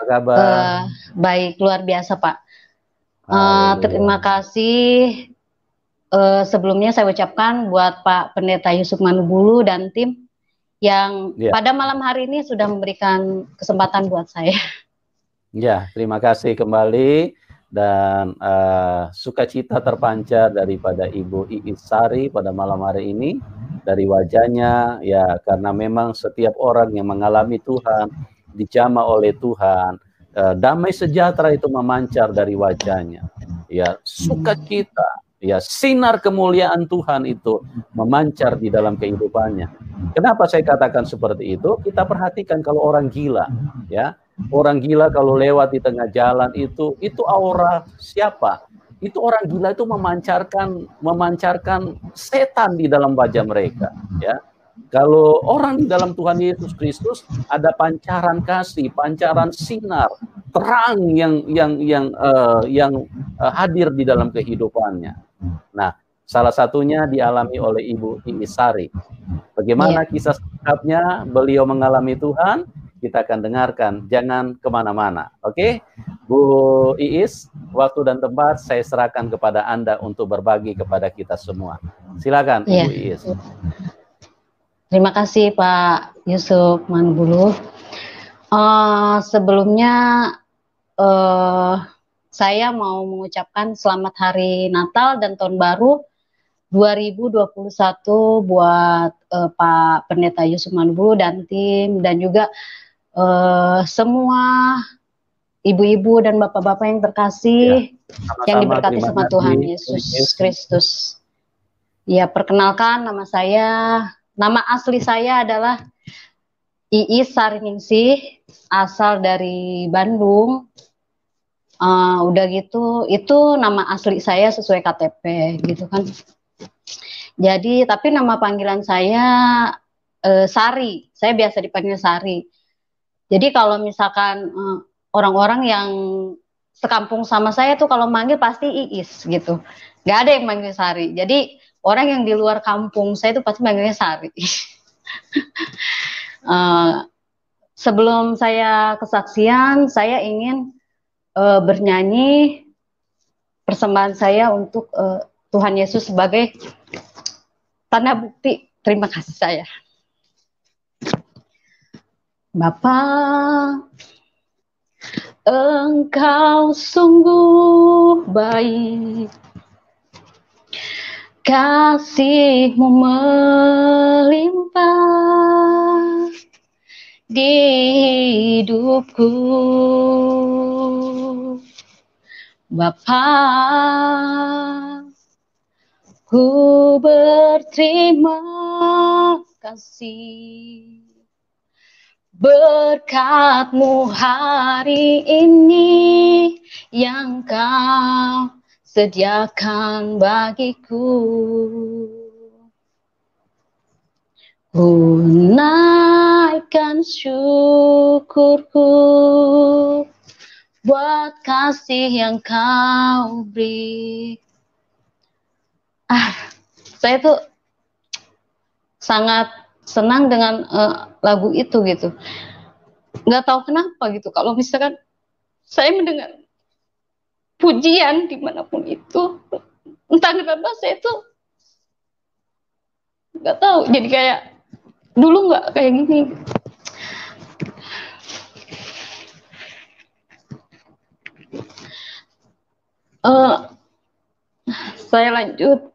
Apa kabar? Baik, luar biasa Pak. Haleluya. Terima kasih. Sebelumnya saya ucapkan buat Pak Pendeta Yusuf Manubulu dan tim yang Ya, pada malam hari ini sudah memberikan kesempatan buat saya. ya, terima kasih kembali dan sukacita terpancar daripada Ibu Iis Sari pada malam hari ini dari wajahnya ya, karena memang setiap orang yang mengalami Tuhan, dijamah oleh Tuhan, damai sejahtera itu memancar dari wajahnya. Ya, sukacita, ya, sinar kemuliaan Tuhan itu memancar di dalam kehidupannya. Kenapa saya katakan seperti itu? Kita perhatikan kalau orang gila, ya. Orang gila kalau lewat di tengah jalan itu aura siapa? Itu orang gila itu memancarkan setan di dalam wajah mereka, ya. Kalau orang di dalam Tuhan Yesus Kristus ada pancaran kasih, pancaran sinar, terang yang hadir di dalam kehidupannya. Nah, salah satunya dialami oleh Ibu Iis Sari. Bagaimana kisah singkatnya beliau mengalami Tuhan? Kita akan dengarkan, jangan kemana-mana. Oke, Bu Iis, waktu dan tempat saya serahkan kepada Anda untuk berbagi kepada kita semua. Silakan, Ibu Iis. Terima kasih Pak Yusuf Manubulu. Sebelumnya saya mau mengucapkan selamat hari Natal dan Tahun Baru 2021 buat Pak Pendeta Yusuf Manubulu dan tim, dan juga semua ibu-ibu dan bapak-bapak yang terkasih, yang diberkati sama Tuhan Yesus Kristus. Ya, perkenalkan nama asli saya adalah Iis Sariningsih, asal dari Bandung. Udah gitu, itu nama asli saya sesuai KTP gitu kan. Jadi, tapi nama panggilan saya Sari. Saya biasa dipanggil Sari. Jadi kalau misalkan orang-orang yang sekampung sama saya tuh kalau manggil pasti Iis gitu. Gak ada yang manggil Sari. Jadi orang yang di luar kampung saya tuh pasti manggilnya Sari. Sebelum saya kesaksian, saya ingin bernyanyi persembahan saya untuk Tuhan Yesus sebagai tanda bukti terima kasih saya. Bapa, Engkau sungguh baik, kasih-Mu melimpah di hidupku. Bapa, ku berterima kasih berkat-Mu hari ini yang Kau sediakan bagiku. Ku naikkan syukurku buat kasih yang Kau beri. Saya tuh sangat senang dengan lagu itu gitu. Nggak tahu kenapa gitu. Kalau misalkan saya mendengar pujian dimanapun itu, entah kenapa saya tuh nggak tahu. Jadi kayak dulu nggak kayak gini. Saya lanjut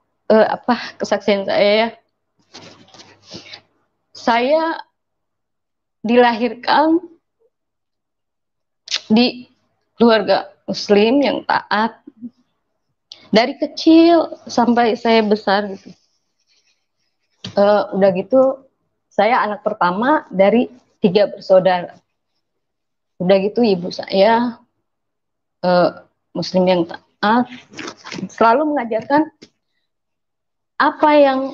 kesaksian saya ya. Saya dilahirkan di keluarga Muslim yang taat dari kecil sampai saya besar gitu. Udah gitu saya anak pertama dari 3 bersaudara. Udah gitu ibu saya Muslim yang taat, selalu mengajarkan apa yang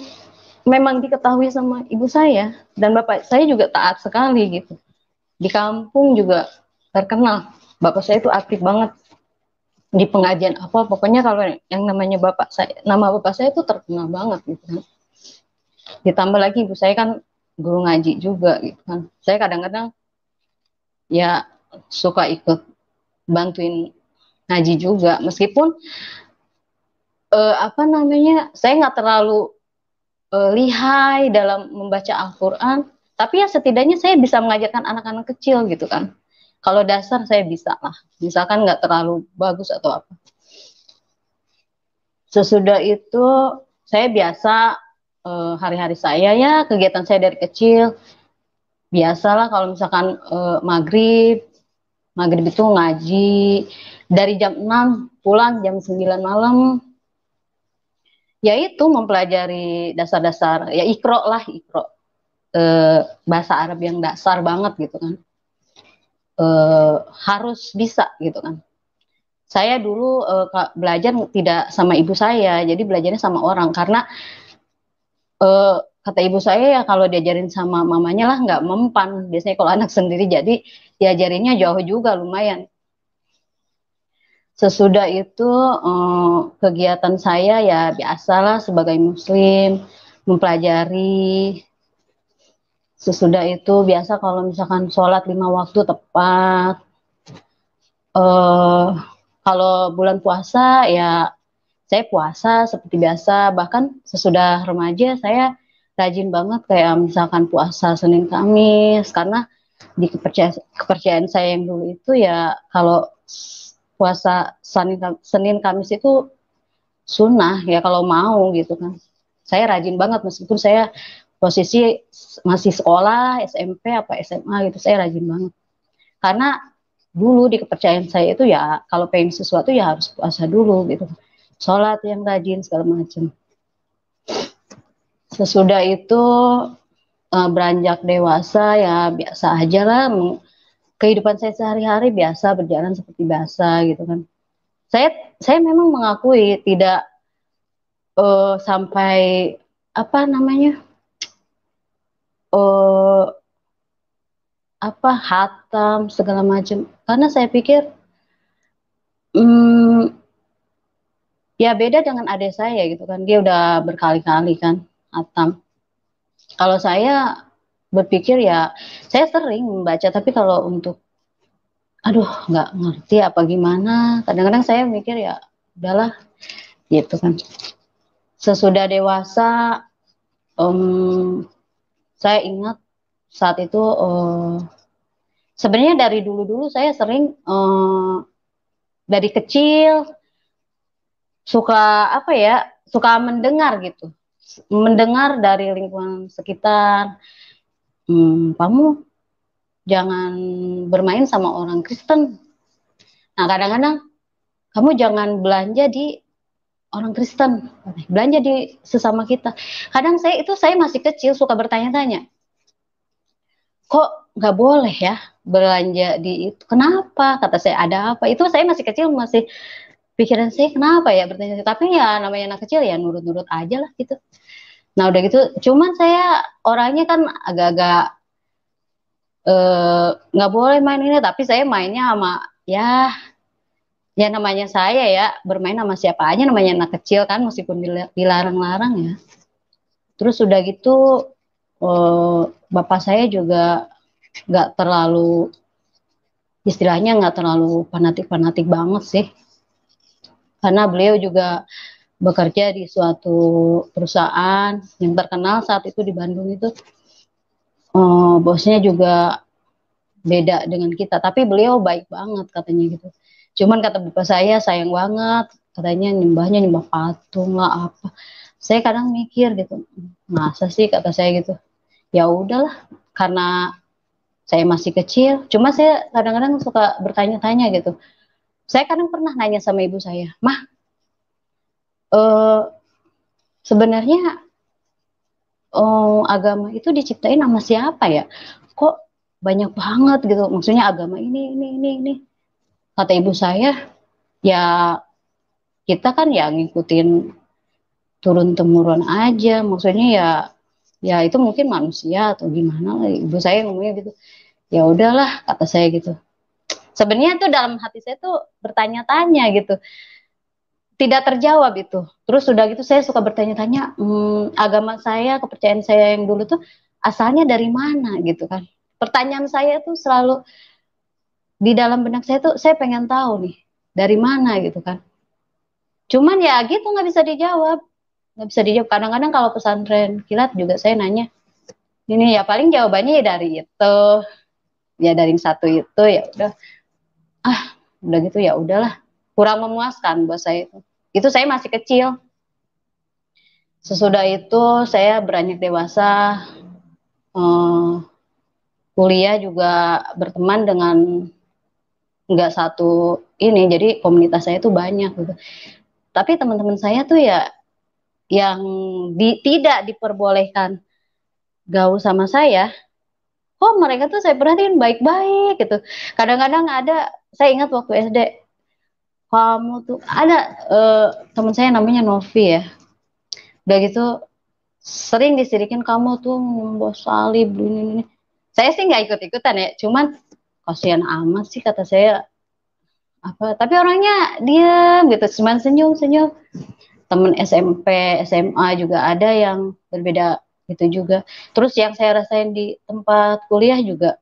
memang diketahui sama ibu saya, dan bapak saya juga taat sekali gitu. Di kampung juga terkenal, bapak saya itu aktif banget di pengajian apa, pokoknya kalau yang namanya nama bapak saya itu terkenal banget gitu. Ditambah lagi ibu saya kan guru ngaji juga gitu kan. Saya kadang-kadang ya suka ikut bantuin ngaji juga, meskipun apa namanya, saya nggak terlalu lihai dalam membaca Al-Quran, tapi ya setidaknya saya bisa mengajarkan anak-anak kecil gitu kan. Kalau dasar saya bisa lah, misalkan nggak terlalu bagus atau apa. Sesudah itu saya biasa hari-hari saya ya, kegiatan saya dari kecil biasalah kalau misalkan maghrib itu ngaji dari jam 6 pulang jam 9 malam, yaitu mempelajari dasar-dasar ya, ikro lah, ikro bahasa Arab yang dasar banget gitu kan, harus bisa gitu kan. Saya dulu belajar tidak sama ibu saya, jadi belajarnya sama orang, karena kata ibu saya ya kalau diajarin sama mamanya lah nggak mempan, biasanya kalau anak sendiri, jadi diajarinnya jauh juga lumayan. Sesudah itu kegiatan saya ya biasalah sebagai muslim, mempelajari. Sesudah itu biasa kalau misalkan sholat 5 waktu tepat. Kalau bulan puasa ya saya puasa seperti biasa. Bahkan sesudah remaja saya rajin banget kayak misalkan puasa Senin Kamis, karena di kepercayaan saya yang dulu itu ya kalau puasa Senin Kamis itu sunnah ya kalau mau gitu kan. Saya rajin banget meskipun saya posisi masih sekolah SMP apa SMA gitu, saya rajin banget. Karena dulu di kepercayaan saya itu ya kalau pengen sesuatu ya harus puasa dulu gitu. Sholat yang rajin segala macam. Sesudah itu beranjak dewasa ya biasa aja lah, kehidupan saya sehari-hari biasa berjalan seperti biasa gitu kan. Saya memang mengakui tidak sampai apa namanya apa hatam segala macam, karena saya pikir ya beda dengan adik saya gitu kan, dia udah berkali-kali kan hatam. Kalau saya berpikir ya saya sering membaca, tapi kalau untuk aduh nggak ngerti apa gimana, kadang-kadang saya mikir ya udahlah gitu kan. Sesudah dewasa saya ingat saat itu sebenarnya dari dulu-dulu saya sering dari kecil suka apa ya, suka mendengar gitu, mendengar dari lingkungan sekitar, kamu jangan bermain sama orang Kristen. Nah kadang-kadang kamu jangan belanja di orang Kristen, belanja di sesama kita. Kadang saya masih kecil suka bertanya-tanya, kok nggak boleh ya belanja di itu? Kenapa? Kata saya, ada apa? Itu saya masih kecil, masih pikiran saya kenapa ya bertanya. Tapi ya namanya anak kecil ya nurut-nurut aja lah gitu. Nah udah gitu, cuman saya orangnya kan agak-agak nggak boleh main ini, tapi saya mainnya sama ya namanya saya ya bermain sama siapa aja, namanya anak kecil kan, meskipun dilarang-larang ya. Terus udah gitu bapak saya juga nggak terlalu, istilahnya nggak terlalu fanatik banget sih, karena beliau juga bekerja di suatu perusahaan yang terkenal saat itu di Bandung itu. Bosnya juga beda dengan kita, tapi beliau baik banget katanya gitu. Cuman kata bapak saya sayang banget, katanya nyembah patung lah apa. Saya kadang mikir gitu, masa sih, kata saya gitu. Ya udahlah, karena saya masih kecil. Cuma saya kadang-kadang suka bertanya-tanya gitu. Saya kadang pernah nanya sama ibu saya, Mah, sebenarnya agama itu diciptain sama siapa ya? Kok banyak banget gitu. Maksudnya agama ini. Kata ibu saya, ya kita kan ya ngikutin turun temurun aja. Maksudnya ya itu mungkin manusia atau gimana lah. Ibu saya ngomongnya gitu. Ya udahlah, kata saya gitu. Sebenarnya tuh dalam hati saya tuh bertanya-tanya gitu, tidak terjawab itu. Terus udah gitu saya suka bertanya-tanya, agama saya, kepercayaan saya yang dulu tuh asalnya dari mana gitu kan. Pertanyaan saya tuh selalu di dalam benak saya tuh saya pengen tahu nih dari mana gitu kan. Cuman ya gitu nggak bisa dijawab, nggak bisa dijawab. Kadang-kadang kalau pesantren kilat juga saya nanya, ini ya paling jawabannya ya dari itu, ya dari satu itu ya udah, udah gitu ya udahlah, kurang memuaskan buat saya itu. Itu saya masih kecil. Sesudah itu saya beranjak dewasa, eh, kuliah juga berteman dengan nggak satu ini, jadi komunitas saya tuh banyak gitu. Tapi teman-teman saya tuh ya yang tidak diperbolehkan gaul sama saya, kok mereka tuh saya perhatiin baik-baik gitu. Kadang-kadang ada, saya ingat waktu SD, kamu tuh ada teman saya namanya Novi ya. Udah gitu sering disirikin kamu tuh membawa salib ini. Saya sih nggak ikut-ikutan ya, cuman kasihan amat sih kata saya, apa tapi orangnya diam gitu, cuman senyum-senyum. Temen SMP, SMA juga ada yang berbeda gitu juga. Terus yang saya rasain di tempat kuliah juga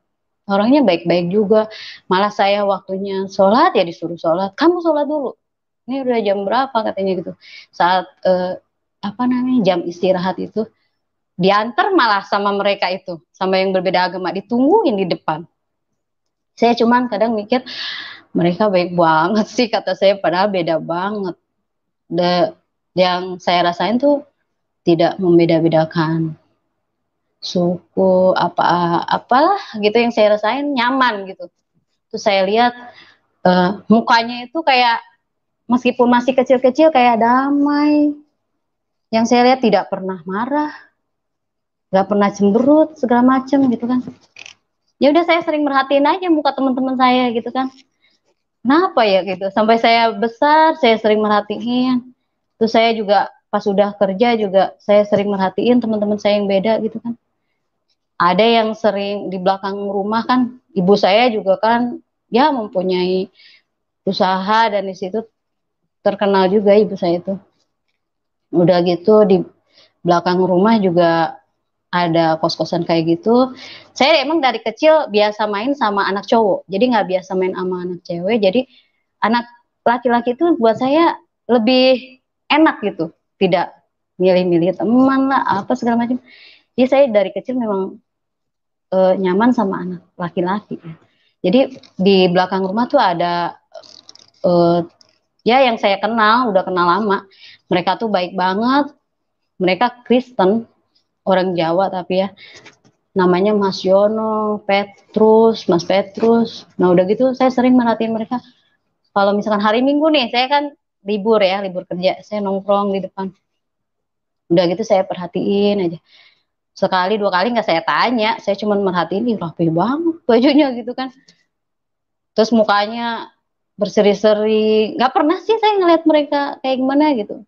orangnya baik-baik juga. Malah saya waktunya sholat ya disuruh sholat. Kamu sholat dulu. Ini udah jam berapa katanya gitu. Saat apa namanya jam istirahat itu diantar malah sama mereka itu, sama yang berbeda agama ditungguin di depan. Saya cuman kadang mikir mereka baik banget sih kata saya, padahal beda banget. Yang saya rasain tuh tidak membeda-bedakan suku apalah gitu, yang saya rasain nyaman gitu. Terus saya lihat mukanya itu kayak meskipun masih kecil-kecil kayak damai. Yang saya lihat tidak pernah marah, nggak pernah cemberut segala macem gitu kan. Ya udah saya sering merhatiin aja muka teman-teman saya gitu kan. Kenapa ya gitu? Sampai saya besar saya sering merhatiin. Terus saya juga pas sudah kerja juga saya sering merhatiin teman-teman saya yang beda gitu kan. Ada yang sering di belakang rumah kan, ibu saya juga kan ya mempunyai usaha dan di situ terkenal juga ibu saya itu. Udah gitu di belakang rumah juga ada kos-kosan kayak gitu. Saya emang dari kecil biasa main sama anak cowok, jadi nggak biasa main sama anak cewek. Jadi anak laki-laki itu buat saya lebih enak gitu, tidak milih-milih teman lah apa segala macam. Jadi saya dari kecil memang nyaman sama anak laki-laki. Jadi di belakang rumah tuh ada ya yang saya kenal, udah kenal lama. Mereka tuh baik banget. Mereka Kristen, orang Jawa tapi ya. Namanya Mas Yono, Petrus, Mas Petrus. Nah udah gitu saya sering merhatiin mereka. Kalau misalkan hari Minggu nih, saya kan libur ya, libur kerja. Saya nongkrong di depan. Udah gitu saya perhatiin aja. Sekali dua kali nggak saya tanya, saya cuma merhatiin, ih rapi banget bajunya gitu kan. Terus mukanya berseri-seri, nggak pernah sih saya ngeliat mereka kayak gimana gitu.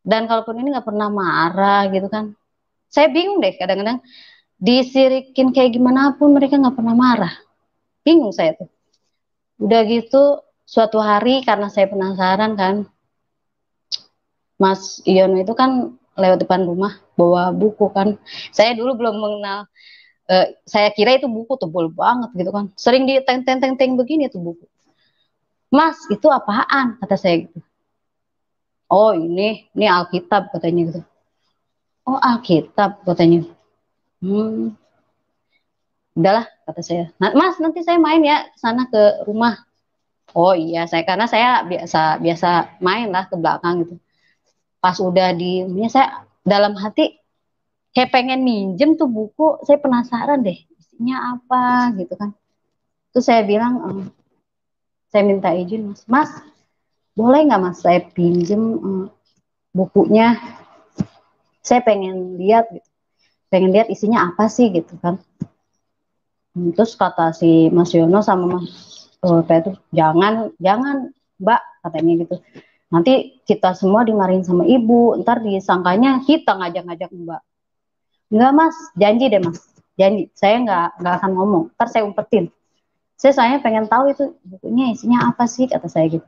Dan kalaupun ini nggak pernah marah gitu kan. Saya bingung deh kadang-kadang disirikin kayak gimana pun mereka nggak pernah marah. Bingung saya tuh. Udah gitu suatu hari karena saya penasaran kan, Mas Ion itu kan lewat depan rumah bawa buku kan. Saya dulu belum mengenal, saya kira itu buku tebal banget gitu kan. Sering diteng-teng-teng begini tuh buku. Mas, itu apaan? Kata saya gitu. Oh, ini Alkitab katanya gitu. Oh, Alkitab katanya. Hmm, udahlah kata saya. Nah, Mas, nanti saya main ya ke sana ke rumah. Oh iya, karena saya biasa biasa main lah ke belakang gitu. Pas udah saya dalam hati kayak pengen minjem tuh buku, saya penasaran deh isinya apa gitu kan. Terus saya bilang, saya minta izin Mas, Mas boleh nggak Mas saya pinjem bukunya? Saya pengen lihat gitu. Pengen lihat isinya apa sih gitu kan. Terus kata si Mas Yono sama Mas Petrus, jangan Mbak katanya gitu. Nanti kita semua dimarahin sama ibu, ntar disangkanya kita ngajak-ngajak Mbak. Enggak Mas, janji deh Mas, janji. Saya nggak akan ngomong, ntar saya umpetin. Saya soalnya pengen tahu itu bukunya isinya apa sih kata saya gitu.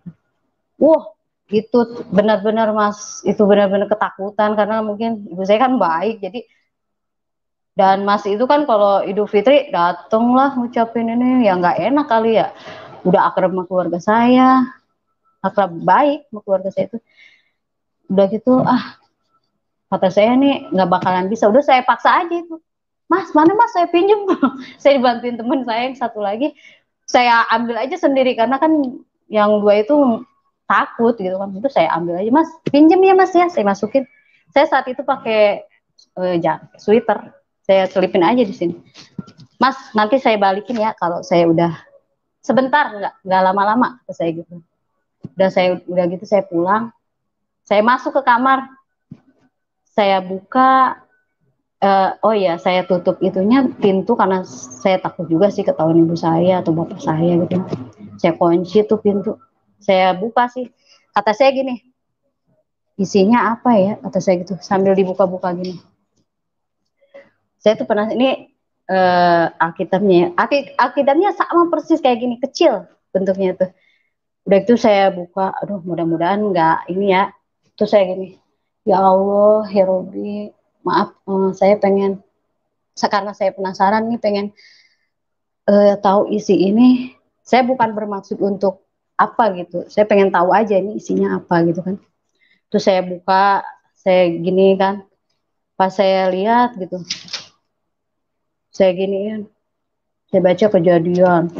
Wah, itu benar-benar Mas, itu benar-benar ketakutan karena mungkin ibu saya kan baik, jadi dan Mas itu kan kalau Idul Fitri dateng lah ngucapin ini ya nggak enak kali ya. udah akrab sama keluarga saya, akrab baik sama keluarga saya itu. Udah gitu, kata saya nih nggak bakalan bisa. Udah saya paksa aja itu. Mas, mana mas, saya pinjem. Saya dibantuin teman saya yang satu lagi. Saya ambil aja sendiri karena kan yang dua itu takut gitu kan. Itu saya ambil aja, mas, pinjem ya mas ya. Saya masukin. Saya saat itu pakai sweater. Saya selipin aja di sini. Mas, nanti saya balikin ya kalau saya udah sebentar, nggak lama-lama. Saya gitu. Udah gitu saya pulang. Saya masuk ke kamar. Saya buka. Oh ya, saya tutup itunya pintu karena saya takut juga sih ketahuan ibu saya atau bapak saya gitu. Saya kunci tuh pintu. Saya buka sih. Kata saya gini, isinya apa ya? Kata saya gitu sambil dibuka-buka gini. Saya tuh pernah ini Alkitabnya. Alkitabnya sama persis kayak gini, kecil bentuknya tuh. Udah itu saya buka, aduh mudah-mudahan nggak ini ya. Terus saya gini, ya Allah, ya Robi, maaf, saya pengen, karena saya penasaran nih, pengen tahu isi ini. Saya bukan bermaksud untuk apa gitu, saya pengen tahu aja ini isinya apa gitu kan. Terus saya buka, saya gini kan, pas saya lihat gitu, saya giniin, saya baca Kejadian.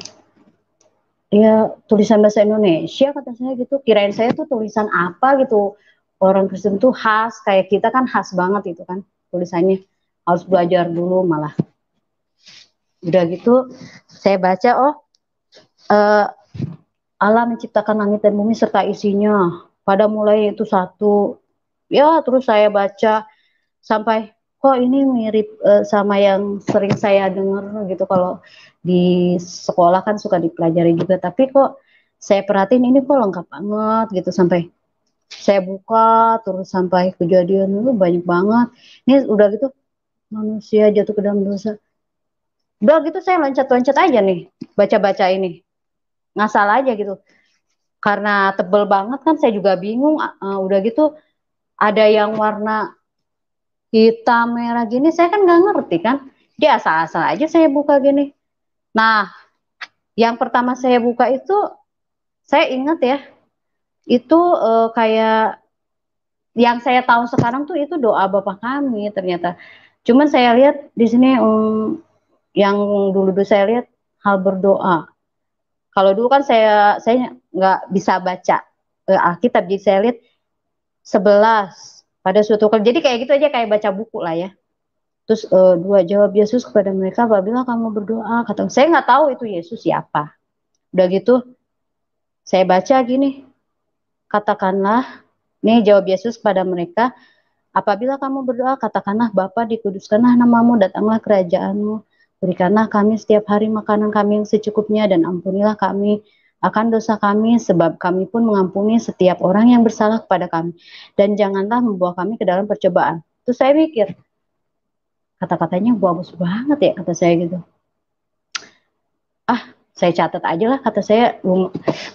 Ya tulisan bahasa Indonesia kata saya gitu, kirain saya tuh tulisan apa gitu. Orang Kristen tuh khas, kayak kita kan khas banget itu kan tulisannya, harus belajar dulu malah. Udah gitu saya baca, Allah menciptakan langit dan bumi serta isinya pada mulai itu satu. Ya terus saya baca sampai kok ini mirip sama yang sering saya dengar gitu, kalau di sekolah kan suka dipelajari juga, tapi kok saya perhatiin ini kok lengkap banget gitu. Sampai saya buka terus sampai Kejadian itu banyak banget. Ini udah gitu manusia jatuh ke dalam dosa. Udah gitu saya loncat-loncat aja nih baca-baca ini, ngasal aja gitu. Karena tebel banget kan saya juga bingung. Udah gitu ada yang warna hitam merah gini, saya kan nggak ngerti kan. Dia asal-asal aja saya buka gini. Nah, yang pertama saya buka itu, saya ingat ya, itu kayak yang saya tahu sekarang tuh itu doa Bapa Kami ternyata. Cuman saya lihat di sini yang dulu saya lihat hal berdoa. Kalau dulu kan saya nggak bisa baca Alkitab, jadi saya lihat 11 pada suatu kali. Jadi kayak gitu aja, kayak baca buku lah ya. Terus dua, jawab Yesus kepada mereka, apabila kamu berdoa, kata saya nggak tahu itu Yesus siapa. Udah gitu saya baca gini, katakanlah, nih jawab Yesus pada mereka, apabila kamu berdoa, katakanlah, Bapa, dikuduskanlah namamu, datanglah kerajaanmu, berikanlah kami setiap hari makanan kami yang secukupnya, dan ampunilah kami akan dosa kami, sebab kami pun mengampuni setiap orang yang bersalah kepada kami, dan janganlah membawa kami ke dalam percobaan. Terus saya mikir, kata-katanya bagus banget ya, kata saya gitu. Saya catat aja lah, kata saya.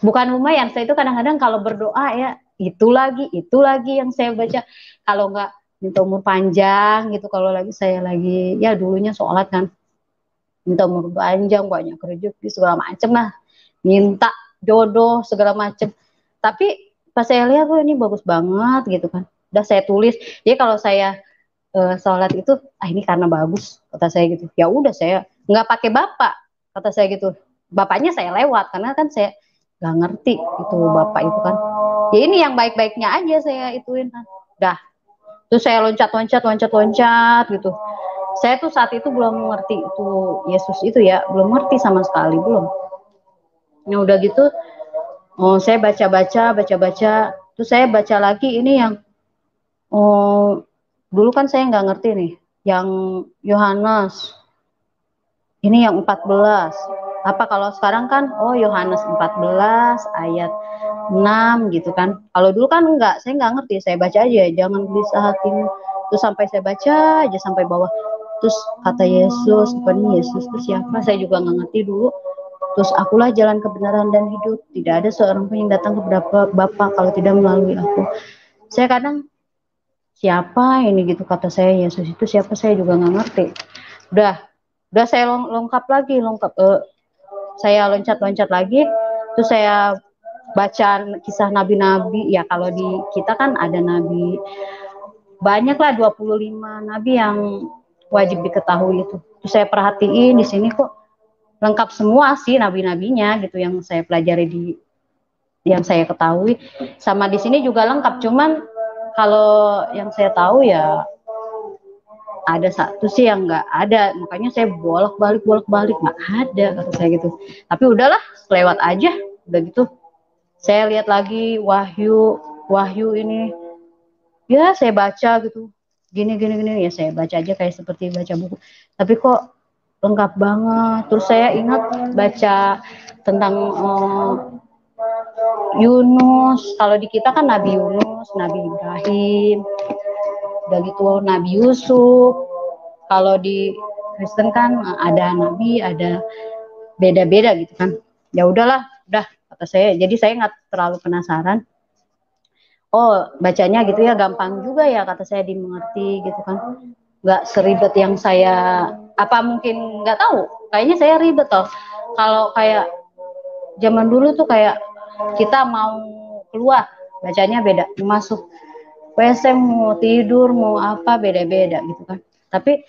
Bukan lumayan, saya itu kadang-kadang kalau berdoa ya, itu lagi yang saya baca. Kalau nggak minta umur panjang gitu, kalau lagi saya lagi, ya dulunya sholat kan, minta umur panjang, banyak rezeki, segala macem lah, minta jodoh, segala macem. Tapi pas saya lihat, ini bagus banget gitu kan. Udah saya tulis, jadi kalau saya sholat itu, ini karena bagus, kata saya gitu. Ya udah saya nggak pakai bapak, kata saya gitu. Bapaknya saya lewat karena kan saya nggak ngerti itu bapak itu kan. Ya ini yang baik-baiknya aja saya ituin kan. Dah. Terus saya loncat gitu. Saya tuh saat itu belum ngerti itu Yesus itu ya, belum ngerti sama sekali, belum. Nah udah gitu, saya baca-baca. Terus saya baca lagi ini yang dulu kan saya nggak ngerti nih, yang Yohanes. Ini yang 14. Apa kalau sekarang kan, Yohanes 14 ayat 6 gitu kan. Kalau dulu kan enggak, saya nggak ngerti, saya baca aja, jangan gelisah hatimu. Terus sampai saya baca aja sampai bawah. Terus kata Yesus, Yesus itu siapa? Saya juga nggak ngerti dulu. Terus akulah jalan kebenaran dan hidup. Tidak ada seorang pun yang datang kepada Bapa kalau tidak melalui aku. Saya kadang, siapa ini gitu, kata saya, Yesus itu siapa, saya juga nggak ngerti. Udah saya lengkap lagi, saya loncat-loncat lagi. Terus saya baca kisah nabi-nabi. Ya kalau di kita kan ada nabi banyak lah, 25 nabi yang wajib diketahui itu. Terus saya perhatiin di sini kok lengkap semua sih nabi-nabinya gitu yang saya pelajari di yang saya ketahui. Sama di sini juga lengkap, cuman kalau yang saya tahu ya ada satu sih yang nggak ada, makanya saya bolak-balik nggak ada kata saya gitu. Tapi udahlah, lewat aja. Udah gitu saya lihat lagi Wahyu ini, ya saya baca gitu, gini ya saya baca aja kayak seperti baca buku, tapi kok lengkap banget. Terus saya ingat baca tentang Yunus. Kalau di kita kan Nabi Yunus, Nabi Ibrahim, udah gitu Nabi Yusuf. Kalau di Kristen kan ada nabi, ada beda-beda gitu kan. Ya udahlah, udah kata saya. Jadi saya nggak terlalu penasaran. Oh, bacanya gitu ya, gampang juga ya kata saya, dimengerti gitu kan. Nggak seribet yang saya, apa mungkin nggak tahu. Kayaknya saya ribet toh. Kalau kayak zaman dulu tuh kayak kita mau keluar, bacanya beda. Mau masuk WC, mau tidur, mau apa, beda-beda gitu kan. Tapi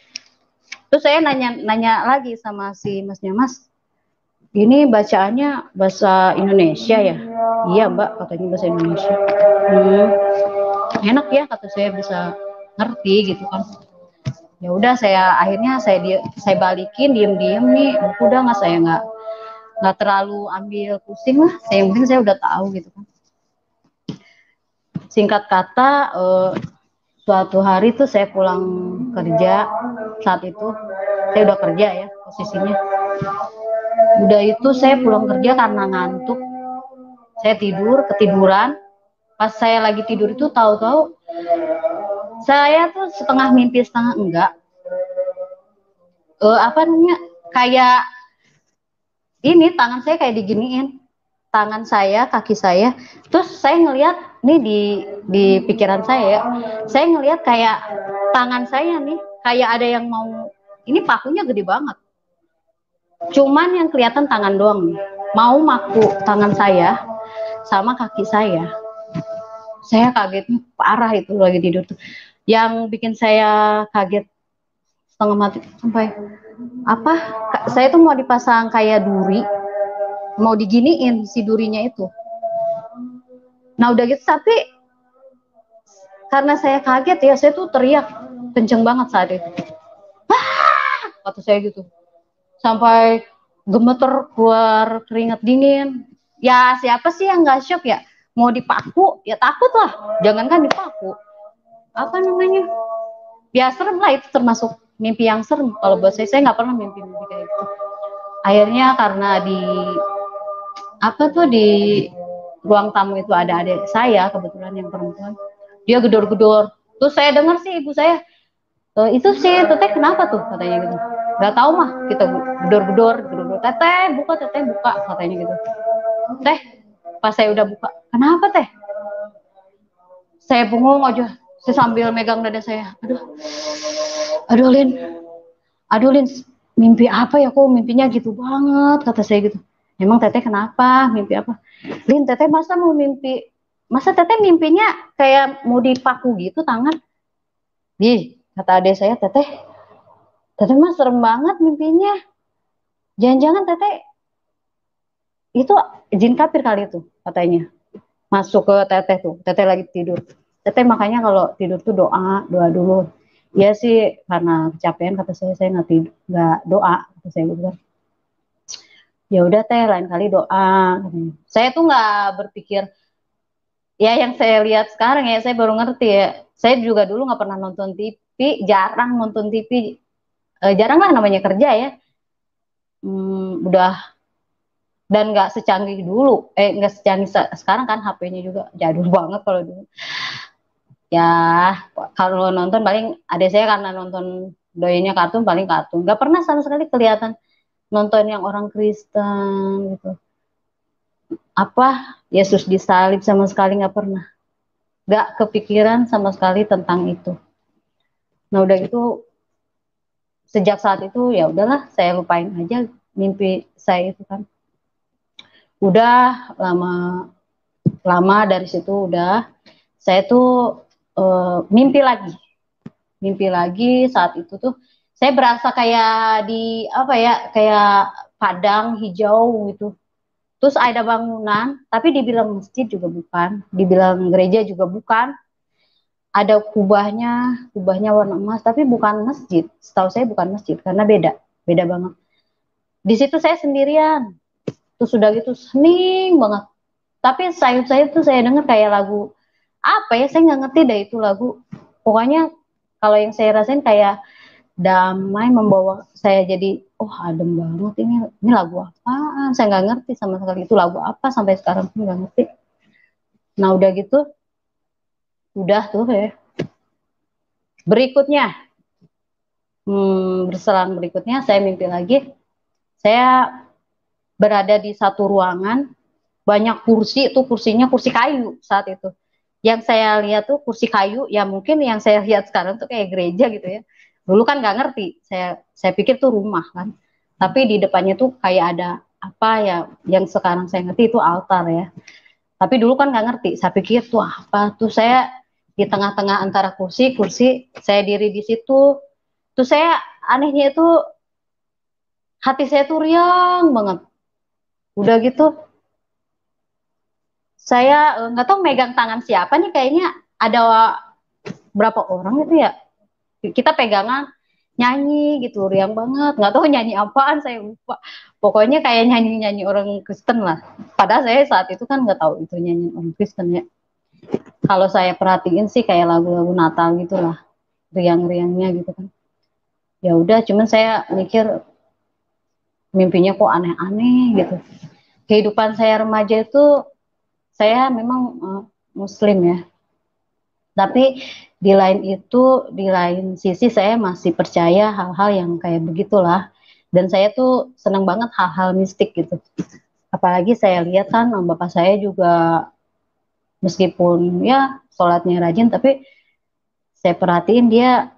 terus saya nanya lagi sama si masnya, Mas, ini bacaannya bahasa Indonesia ya? Iya Mbak, katanya bahasa Indonesia. Enak ya kata saya, bisa ngerti gitu kan. Ya udah, akhirnya saya balikin diem nih buku, udah nggak terlalu ambil pusing lah. Yang penting saya udah tahu gitu kan. Singkat kata, suatu hari tuh saya pulang kerja, saat itu saya udah kerja ya posisinya. Udah itu saya pulang kerja karena ngantuk, saya ketiduran. Pas saya lagi tidur itu tahu-tahu saya tuh setengah mimpi setengah enggak. Apa namanya, kayak ini tangan saya kayak diginiin, tangan saya, kaki saya. Terus saya ngelihat nih di pikiran saya ngelihat kayak tangan saya nih kayak ada yang mau, ini pakunya gede banget. Cuman yang kelihatan tangan doang nih, mau maku tangan saya sama kaki saya. Saya kagetnya parah itu lagi tidur tuh. Yang bikin saya kaget setengah mati sampai apa? Saya tuh mau dipasang kayak duri, mau diginiin si durinya itu. Nah udah gitu, tapi karena saya kaget ya, saya tuh teriak kenceng banget saat itu. Kata saya gitu. Sampai gemeter, keluar keringat dingin. Ya siapa sih yang nggak shock ya? Mau dipaku ya takut lah, jangankan dipaku, apa namanya, ya serem lah. Itu termasuk mimpi yang serem kalau buat saya nggak pernah mimpi kayak gitu. Akhirnya karena di ruang tamu itu ada adik saya kebetulan yang perempuan, dia gedor-gedor. Terus saya dengar sih ibu saya, itu sih teteh kenapa tuh katanya gitu. Nggak tahu mah, kita gedor-gedor, teteh buka katanya gitu. Teh, pas saya udah buka, kenapa teh? Saya bengong aja, saya sambil megang dada saya. Aduh Lin, mimpi apa ya, kok mimpinya gitu banget, kata saya gitu. Emang teteh kenapa, mimpi apa? Lin, teteh masa teteh mimpinya kayak mau dipaku gitu tangan? Ih, kata adik saya, teteh mah serem banget mimpinya. Jangan-jangan teteh itu jin kafir kali itu, katanya. Masuk ke teteh tuh, teteh lagi tidur. Teteh makanya kalau tidur tuh doa dulu. Iya sih, karena kecapean kata saya nggak doa, kata saya gitu kan. Ya udah teh, lain kali doa. Saya tuh nggak berpikir, ya yang saya lihat sekarang ya, saya baru ngerti ya. Saya juga dulu nggak pernah nonton TV, jarang nonton TV, jarang lah namanya kerja ya. Udah, dan nggak secanggih dulu, nggak secanggih sekarang kan, HP-nya juga jadul banget kalau dulu. Ya kalau nonton paling ada saya, karena nonton doyanya kartun, paling kartun. Nggak pernah sama sekali kelihatan nonton yang orang Kristen gitu. Apa Yesus disalib, sama sekali nggak pernah. Nggak kepikiran sama sekali tentang itu. Nah udah gitu, sejak saat itu ya udahlah, saya lupain aja mimpi saya itu kan. Udah lama dari situ udah saya tuh mimpi lagi saat itu tuh saya berasa kayak di apa ya, kayak padang hijau gitu. Terus ada bangunan, tapi dibilang masjid juga bukan, dibilang gereja juga bukan. Ada kubahnya warna emas, tapi bukan masjid. Setahu saya bukan masjid, karena beda banget. Di situ saya sendirian. Terus sudah gitu hening banget. Tapi sayup saya tuh saya dengar kayak lagu apa ya, saya nggak ngerti deh itu lagu. Pokoknya kalau yang saya rasain kayak damai membawa saya jadi adem banget, ini lagu apaan, saya nggak ngerti sama sekali itu lagu apa, sampai sekarang pun nggak ngerti. Nah udah gitu udah tuh ya berikutnya berselang berikutnya saya mimpi lagi saya berada di satu ruangan banyak kursi, itu kursinya kursi kayu saat itu. Yang saya lihat tuh kursi kayu, ya mungkin yang saya lihat sekarang tuh kayak gereja gitu ya. Dulu kan nggak ngerti, saya pikir tuh rumah kan. Tapi di depannya tuh kayak ada apa ya, yang sekarang saya ngerti itu altar ya. Tapi dulu kan nggak ngerti, saya pikir tuh apa, tuh saya di tengah-tengah antara kursi, saya diri di situ. Tuh saya anehnya itu hati saya tuh riang banget. Udah gitu saya nggak tahu megang tangan siapa nih, kayaknya ada berapa orang itu ya, kita pegangan nyanyi gitu riang banget, nggak tahu nyanyi apaan saya lupa, pokoknya kayak nyanyi orang Kristen lah, padahal saya saat itu kan nggak tahu itu nyanyi orang Kristen ya. Kalau saya perhatiin sih kayak lagu-lagu Natal gitulah, riang-riangnya gitu kan. Ya udah, cuman saya mikir mimpinya kok aneh-aneh gitu. Kehidupan saya remaja itu saya memang Muslim ya, tapi di lain sisi saya masih percaya hal-hal yang kayak begitulah. Dan saya tuh senang banget hal-hal mistik gitu. Apalagi saya lihat kan bapak saya juga meskipun ya sholatnya rajin, tapi saya perhatiin dia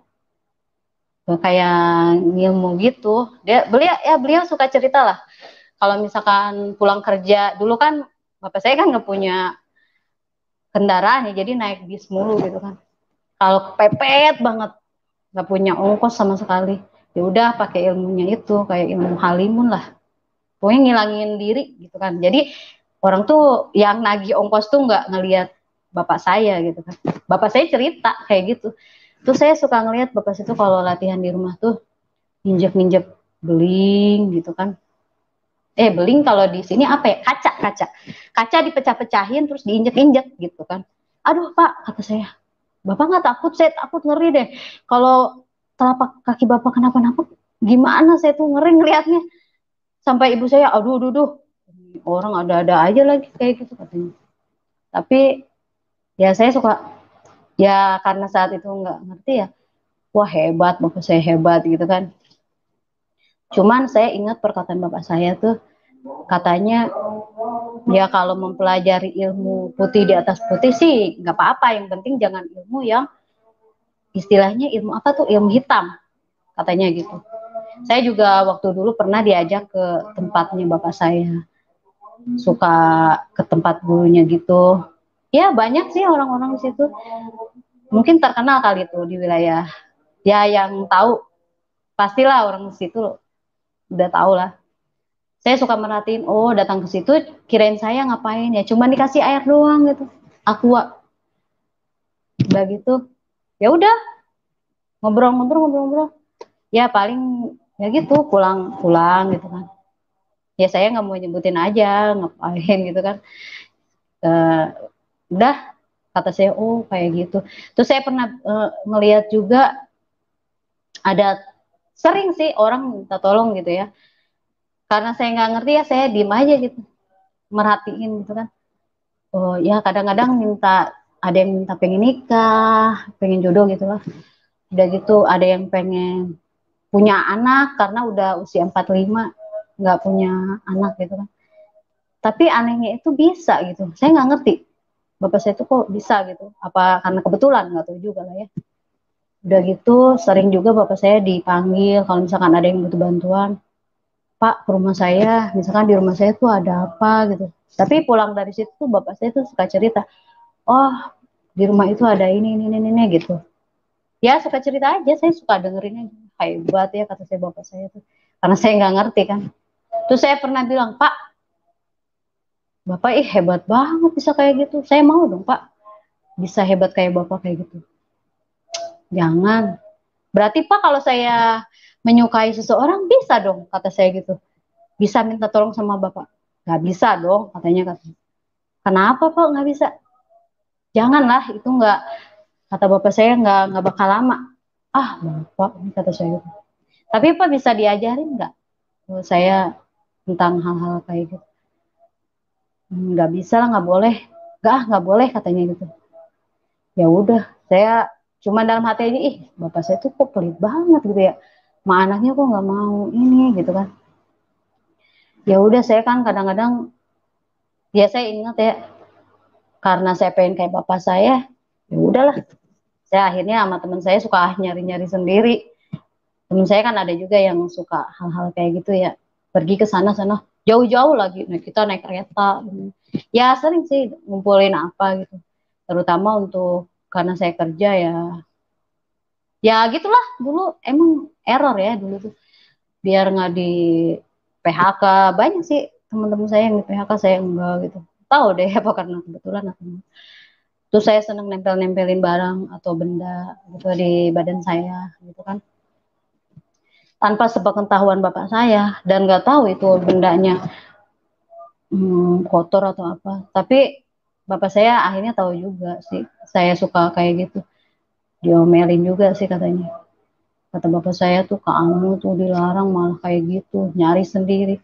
kayak ngilmu gitu. Beliau suka cerita lah. Kalau misalkan pulang kerja, dulu kan bapak saya kan nggak punya kendaraan ya, jadi naik bis mulu gitu kan. Kalau kepepet banget, nggak punya ongkos sama sekali, ya udah pakai ilmunya itu kayak ilmu halimun lah, pokoknya ngilangin diri gitu kan. Jadi orang tuh yang nagih ongkos tuh nggak ngelihat bapak saya gitu kan, bapak saya cerita kayak gitu. Terus saya suka ngelihat bapak saya tuh kalau latihan di rumah tuh injek-injek beling gitu kan. Beling kalau di sini apa ya, kaca dipecah-pecahin terus diinjek-injek gitu kan. Aduh pak, kata saya, bapak nggak takut? Saya takut, ngeri deh kalau telapak kaki bapak kenapa-napa, gimana, saya tuh ngeri ngelihatnya. Sampai ibu saya, aduh, orang ada-ada aja lagi kayak gitu katanya. Tapi ya saya suka, ya karena saat itu nggak ngerti ya, wah hebat, bapak saya hebat gitu kan. Cuman saya ingat perkataan bapak saya tuh, katanya ya kalau mempelajari ilmu putih di atas putih sih nggak apa-apa, yang penting jangan ilmu yang istilahnya ilmu apa tuh, ilmu hitam, katanya gitu. Saya juga waktu dulu pernah diajak ke tempatnya bapak saya, suka ke tempat gurunya gitu. Ya banyak sih orang-orang di situ, mungkin terkenal kali itu di wilayah, ya yang tahu pastilah orang di situ udah tahu lah. Saya suka merhatiin, datang ke situ kirain saya ngapain ya, cuma dikasih air doang gitu, aqua. Udah gitu ya udah, ngobrol-ngobrol ya paling ya gitu, pulang gitu kan. Ya saya nggak mau nyebutin aja ngapain gitu kan. Udah, kata saya, kayak gitu. Terus saya pernah ngelihat juga ada, sering sih orang minta tolong gitu ya, karena saya nggak ngerti ya saya diem aja gitu, merhatiin gitu kan. Ya kadang-kadang ada yang minta pengen nikah, pengen jodoh gitu lah. Udah gitu ada yang pengen punya anak karena udah usia 45 nggak punya anak gitu kan. Tapi anehnya itu bisa gitu, saya nggak ngerti bapak saya tuh kok bisa gitu, apa karena kebetulan, nggak tahu juga lah ya. Udah gitu sering juga bapak saya dipanggil kalau misalkan ada yang butuh bantuan, Pak, ke rumah saya, misalkan di rumah saya tuh ada apa gitu. Tapi pulang dari situ tuh bapak saya tuh suka cerita, oh di rumah itu ada ini gitu. Ya suka cerita aja, saya suka dengerin aja. Hebat ya kata saya bapak saya tuh. Karena saya nggak ngerti kan. Terus saya pernah bilang, Pak, Bapak hebat banget bisa kayak gitu. Saya mau dong Pak, bisa hebat kayak Bapak kayak gitu. Jangan. Berarti Pak kalau saya menyukai seseorang bisa dong, kata saya gitu. Bisa minta tolong sama Bapak. Gak bisa dong, katanya. Kenapa Pak nggak bisa? Janganlah, itu nggak, kata Bapak saya nggak bakal lama. Ah Bapak, kata saya gitu. Tapi Pak bisa diajarin nggak? Saya tentang hal-hal kayak gitu. Nggak bisa lah, nggak boleh. Nggak boleh katanya gitu. Ya udah, saya cuma dalam hati ini, bapak saya tuh kok pelit banget gitu ya, ma anaknya kok nggak mau ini gitu kan. Ya udah, saya kan kadang-kadang ya saya ingat ya, karena saya pengen kayak bapak saya, ya udahlah, saya akhirnya sama teman saya suka nyari-nyari sendiri. Teman saya kan ada juga yang suka hal-hal kayak gitu ya, pergi ke sana-sana jauh-jauh lagi, nah kita naik kereta ya sering sih ngumpulin apa gitu, terutama untuk karena saya kerja ya. Ya gitulah, dulu emang error ya dulu tuh, biar nggak di PHK. Banyak sih teman-teman saya yang di PHK, saya enggak gitu. Tahu deh apa karena kebetulan atau enggak. Terus saya seneng nempel-nempelin barang atau benda gitu di badan saya gitu kan, tanpa sepengetahuan bapak saya, dan nggak tahu itu bendanya kotor atau apa. Tapi bapak saya akhirnya tahu juga sih saya suka kayak gitu, diomelin juga sih katanya. Kata bapak saya tuh, kamu tuh dilarang malah kayak gitu, nyari sendiri.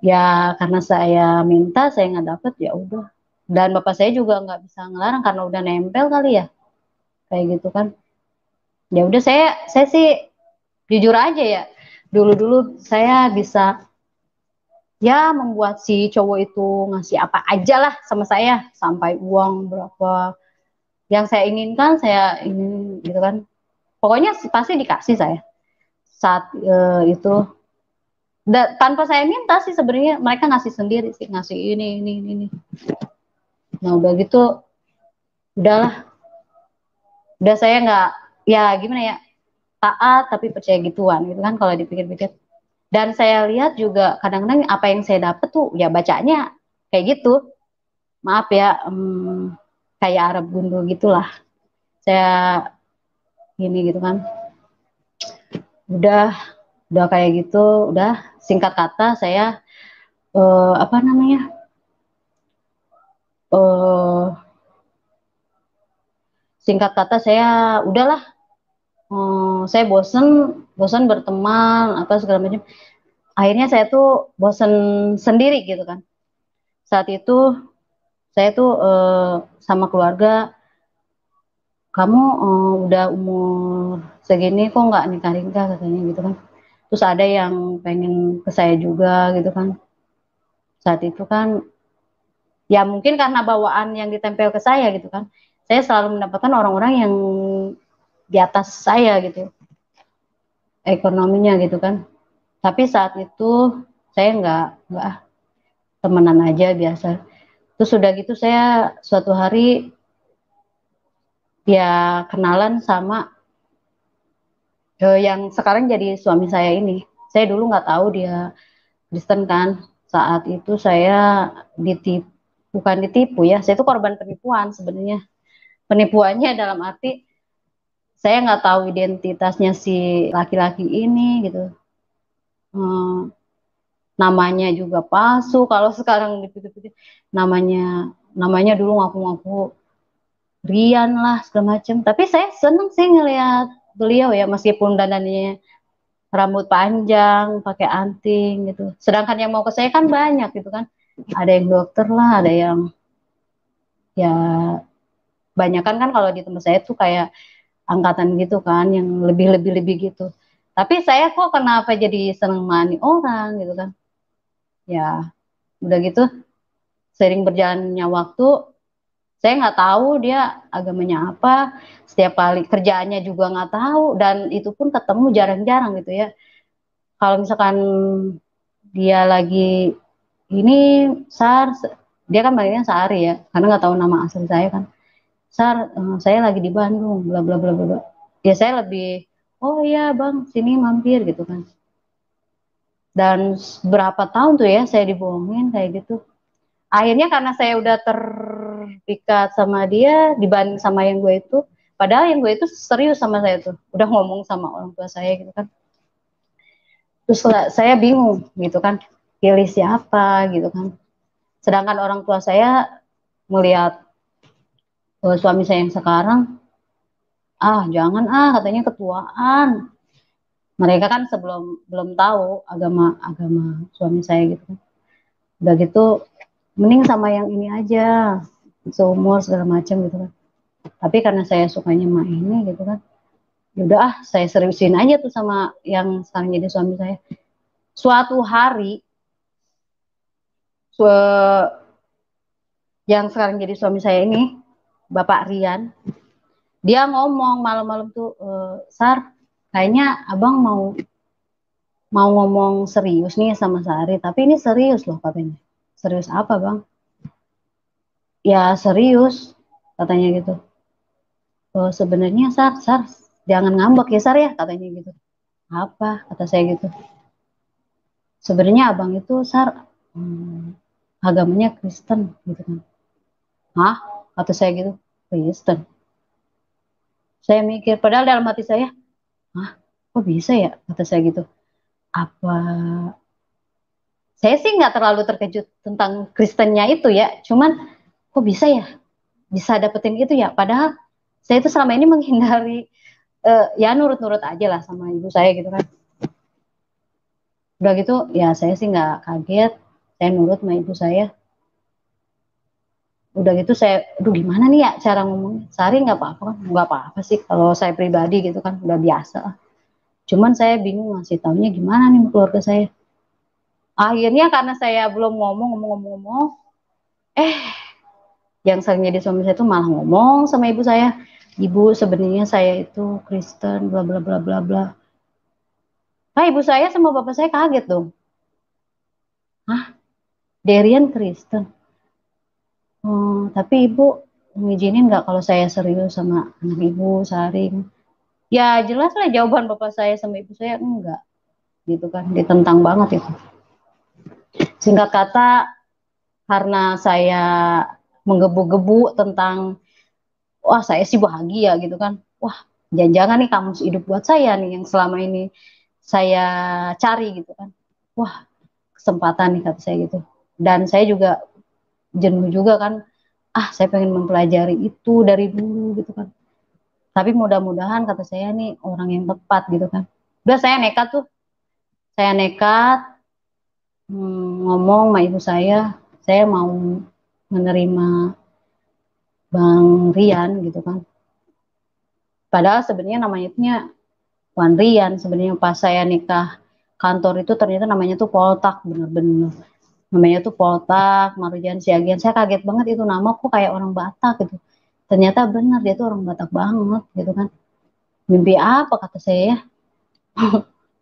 Ya karena saya minta, saya nggak dapet, ya udah. Dan bapak saya juga nggak bisa ngelarang karena udah nempel kali ya, kayak gitu kan. Ya udah, saya sih jujur aja ya. Dulu-dulu saya bisa ya membuat si cowok itu ngasih apa aja lah sama saya, sampai uang berapa yang saya inginkan, saya ingin gitu kan. Pokoknya pasti dikasih saya saat itu. Tanpa saya minta sih sebenarnya, mereka ngasih sendiri sih, ngasih ini. Nah udah gitu, udahlah, udah saya nggak, ya gimana ya, taat tapi percaya gituan gitu kan kalau dipikir-pikir. Dan saya lihat juga kadang-kadang apa yang saya dapat tuh ya bacanya kayak gitu, maaf ya, kayak Arab gundul gitulah. Saya gini gitu kan, udah kayak gitu, udah, singkat kata saya apa namanya, singkat kata saya udahlah, saya bosen bosen berteman apa segala macam. Akhirnya saya tuh bosen sendiri gitu kan. Saat itu saya tuh sama keluarga, kamu udah umur segini kok nggak nikah katanya gitu kan. Terus ada yang pengen ke saya juga gitu kan. Saat itu kan ya mungkin karena bawaan yang ditempel ke saya gitu kan, saya selalu mendapatkan orang-orang yang di atas saya gitu ekonominya gitu kan. Tapi saat itu saya nggak temenan aja biasa. Terus sudah gitu saya suatu hari ya kenalan sama yang sekarang jadi suami saya ini. Saya dulu nggak tahu dia Kristen kan. Saat itu saya ditipu, bukan ditipu ya, saya itu korban penipuan sebenarnya. Penipuannya dalam arti saya nggak tahu identitasnya si laki-laki ini gitu. Hmm, namanya juga palsu. Kalau sekarang dipikir-pikir, namanya dulu ngaku-ngaku Rian lah segala macam. Tapi saya seneng sih ngelihat beliau ya, meskipun dandannya rambut panjang, pakai anting gitu. Sedangkan yang mau ke saya kan banyak gitu kan. Ada yang dokter lah, ada yang ya banyak kan kalau di tempat saya tuh kayak angkatan gitu kan, yang lebih gitu. Tapi saya kok kenapa jadi seneng mani orang gitu kan. Ya udah gitu, sering berjalannya waktu, saya nggak tahu dia agamanya apa, setiap kali kerjaannya juga nggak tahu, dan itu pun ketemu jarang-jarang gitu ya. kalau misalkan dia lagi ini Sar, dia kan manggilnya Sari ya, karena nggak tahu nama asli saya kan. Sar, saya lagi di Bandung, bla bla bla bla. Ya saya lebih, oh iya bang, sini mampir gitu kan. Dan berapa tahun tuh ya saya dibohongin kayak gitu. Akhirnya karena saya udah terpikat sama dia dibanding sama yang gue itu, padahal yang gue itu serius sama saya tuh, udah ngomong sama orang tua saya gitu kan. Terus saya bingung gitu kan, pilih siapa gitu kan. Sedangkan orang tua saya melihat suami saya yang sekarang, jangan katanya ketuaan. Mereka kan sebelum belum tahu agama agama suami saya gitu kan. Udah gitu mending sama yang ini aja, seumur segala macam gitu kan. Tapi karena saya sukanya sama ini gitu kan, yaudah saya seriusin aja tuh sama yang sekarang jadi suami saya. Suatu hari yang sekarang jadi suami saya ini, Bapak Rian, dia ngomong malam-malam tuh, Sar, kayaknya abang mau ngomong serius nih sama Sari, tapi ini serius loh katanya. Serius apa bang? Ya serius, katanya gitu. Sebenarnya Sar, jangan ngambek ya Sar ya, katanya gitu. Apa? Kata saya gitu. Sebenarnya abang itu Sar, agamanya Kristen gitu kan. Hah? Kata saya gitu, Kristen. Saya mikir, padahal dalam hati saya, hah? Kok bisa ya? Kata saya gitu. Apa? Saya sih nggak terlalu terkejut tentang Kristennya itu ya. Cuman kok bisa ya? Bisa dapetin itu ya? Padahal saya itu selama ini menghindari, ya nurut-nurut aja lah sama ibu saya gitu kan. Udah gitu, ya saya sih nggak kaget. Saya nurut sama ibu saya. Udah gitu saya, aduh gimana nih ya cara ngomongnya. Sari nggak apa-apa kan? Nggak apa-apa sih kalau saya pribadi gitu kan. Udah biasa. Cuman saya bingung ngasih taunya gimana nih keluarga saya. Akhirnya karena saya belum ngomong, eh yang sering jadi suami saya itu malah ngomong sama ibu saya, ibu sebenarnya saya itu Kristen, bla bla bla bla bla. Nah ibu saya sama bapak saya kaget dong. Hah, Derian Kristen? Tapi ibu ngizinin nggak kalau saya serius sama anak ibu Saring? Ya jelas lah jawaban bapak saya sama ibu saya enggak, gitu kan, ditentang banget itu. Singkat kata, karena saya menggebu-gebu tentang, wah saya sih bahagia gitu kan, wah jangan-jangan nih kamus hidup buat saya nih yang selama ini saya cari gitu kan, wah kesempatan nih kata saya gitu. Dan saya juga jenuh juga kan, saya pengen mempelajari itu dari dulu gitu kan, tapi mudah-mudahan kata saya nih orang yang tepat gitu kan. Udah saya nekat tuh, saya nekat, ngomong sama ibu saya mau menerima Bang Rian gitu kan. Padahal sebenarnya namanya Wan Rian, sebenarnya pas saya nikah kantor itu ternyata namanya tuh Poltak, bener-bener namanya tuh Poltak Marujan Siagian. Saya kaget banget itu nama kok kayak orang Batak gitu, ternyata benar dia tuh orang Batak banget gitu kan. Mimpi apa kata saya ya,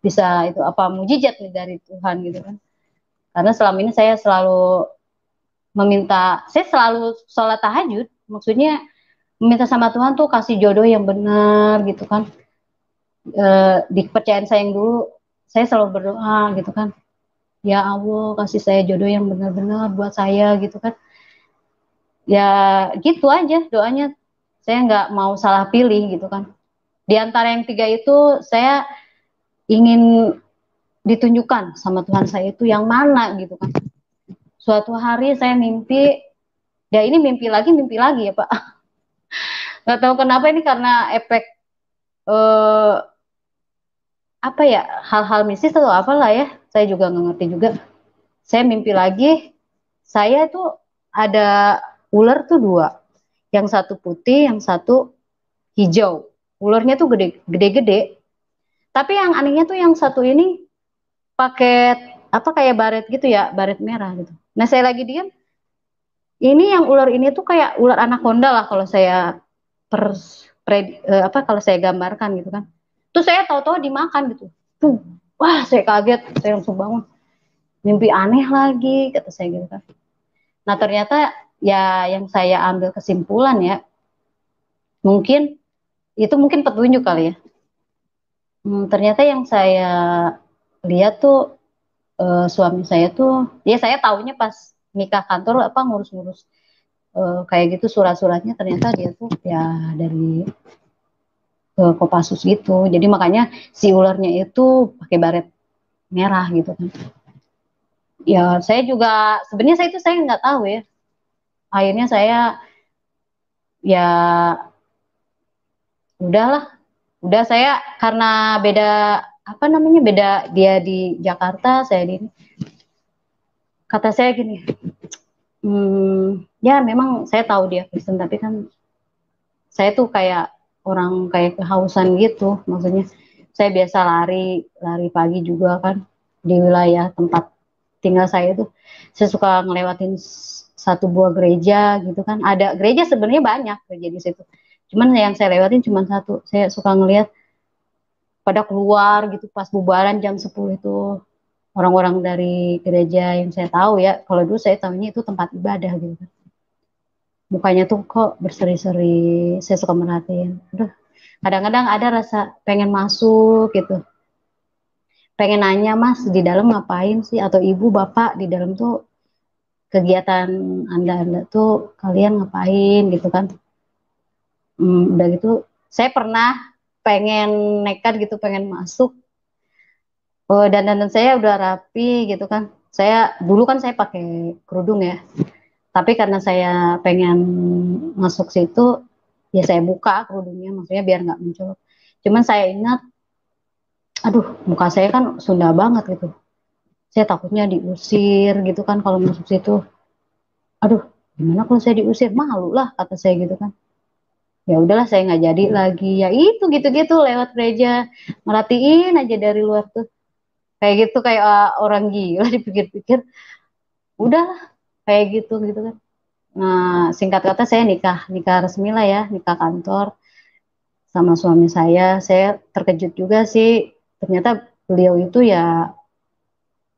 bisa itu apa mujizat nih dari Tuhan gitu kan. Karena selama ini saya selalu saya selalu sholat tahajud, maksudnya meminta sama Tuhan tuh kasih jodoh yang benar gitu kan. Di kepercayaan saya yang dulu saya selalu berdoa gitu kan, ya Allah kasih saya jodoh yang benar-benar buat saya gitu kan. Ya gitu aja doanya, saya nggak mau salah pilih gitu kan. Di antara yang tiga itu saya ingin ditunjukkan sama Tuhan saya itu yang mana gitu kan. Suatu hari saya mimpi, ya ini mimpi lagi ya Pak. Nggak tahu kenapa ini karena efek, eh, apa ya, hal-hal mistis atau apalah ya, saya juga nggak ngerti juga. Saya mimpi lagi, saya itu ada ular tuh dua, yang satu putih, yang satu hijau. Ularnya tuh gede-gede. Tapi yang anehnya tuh yang satu ini pakai apa kayak baret gitu ya, baret merah gitu. Nah saya lagi diam, ini yang ular ini tuh kayak ular anaconda lah kalau saya apa kalau saya gambarkan gitu kan. Terus saya tahu-tahu dimakan gitu. Tuh. Wah, saya kaget, saya langsung bangun. Mimpi aneh lagi, kata saya gitu kan. Nah, ternyata ya yang saya ambil kesimpulan ya, mungkin itu mungkin petunjuk kali ya. Ternyata yang saya lihat tuh suami saya tuh, ya saya taunya pas nikah kantor apa ngurus-ngurus kayak gitu surat-suratnya, ternyata dia tuh ya dari Kopassus gitu. Jadi makanya si ularnya itu pakai baret merah gitu kan. Ya saya juga sebenarnya saya nggak tahu ya. Akhirnya saya ya udahlah, udah saya karena beda apa namanya beda, dia di Jakarta, saya di, kata saya gini, ya memang saya tahu dia Kristen tapi kan saya tuh kayak orang kayak kehausan gitu, maksudnya saya biasa lari lari pagi juga kan di wilayah tempat tinggal saya tuh, saya suka ngelewatin satu buah gereja gitu kan, ada gereja sebenarnya banyak gereja di situ, cuman yang saya lewatin cuma satu, saya suka ngelihat pada keluar gitu pas bubaran jam 10 itu orang-orang dari gereja yang saya tahu ya, kalau dulu saya tahunya itu tempat ibadah gitu kan, mukanya tuh kok berseri-seri, saya suka merhatiin, aduh kadang-kadang ada rasa pengen masuk gitu, pengen nanya, mas di dalam ngapain sih, atau ibu bapak di dalam tuh kegiatan anda tuh kalian ngapain gitu kan. Udah gitu saya pernah pengen nekat gitu pengen masuk, dan saya udah rapi gitu kan, saya dulu kan saya pakai kerudung ya, tapi karena saya pengen masuk situ ya saya buka kerudungnya, maksudnya biar nggak muncul, cuman saya ingat aduh muka saya kan Sunda banget gitu, saya takutnya diusir gitu kan kalau masuk situ, aduh gimana kalau saya diusir, malu lah kata saya gitu kan. Ya udahlah saya nggak jadi lagi, ya itu gitu-gitu lewat gereja merhatiin aja dari luar tuh kayak gitu, kayak orang gila dipikir-pikir, udah kayak gitu gitu kan. Nah singkat kata saya nikah nikah resmi lah ya, nikah kantor sama suami saya terkejut juga sih, ternyata beliau itu ya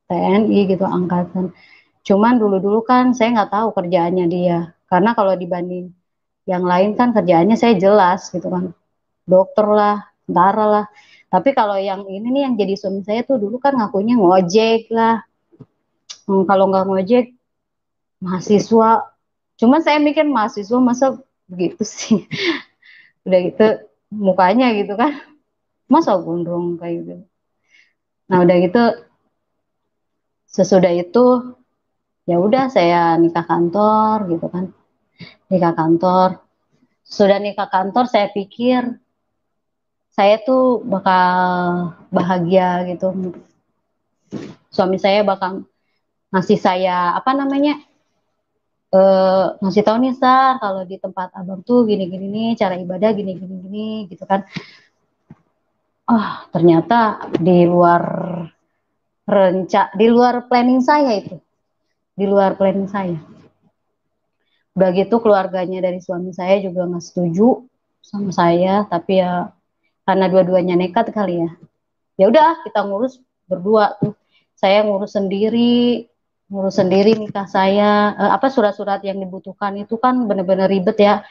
TNI gitu angkatan. Cuman dulu-dulu kan saya nggak tahu kerjaannya dia. Karena kalau dibanding yang lain kan kerjaannya saya jelas gitu kan. Dokter lah, tentara lah. Tapi kalau yang ini nih yang jadi suami saya tuh dulu kan ngakunya ngojek lah. Kalau nggak ngojek mahasiswa. Cuman saya mikir mahasiswa masa begitu sih. Udah gitu mukanya gitu kan. Masa gondrong kayak gitu. Nah udah gitu sesudah itu ya udah saya nikah kantor gitu kan. Nikah kantor. Sudah nikah kantor saya pikir saya tuh bakal bahagia gitu. Suami saya bakal ngasih saya apa namanya, ngasih tahu nih Sar kalau di tempat abang tuh gini-gini nih cara ibadah gini-gini gini gitu kan. Ternyata di luar di luar planning saya itu, di luar planning saya. Udah gitu keluarganya dari suami saya juga nggak setuju sama saya, tapi ya karena dua-duanya nekat kali ya. Ya udah kita ngurus berdua tuh, saya ngurus sendiri nikah saya, apa surat-surat yang dibutuhkan itu kan bener-bener ribet ya,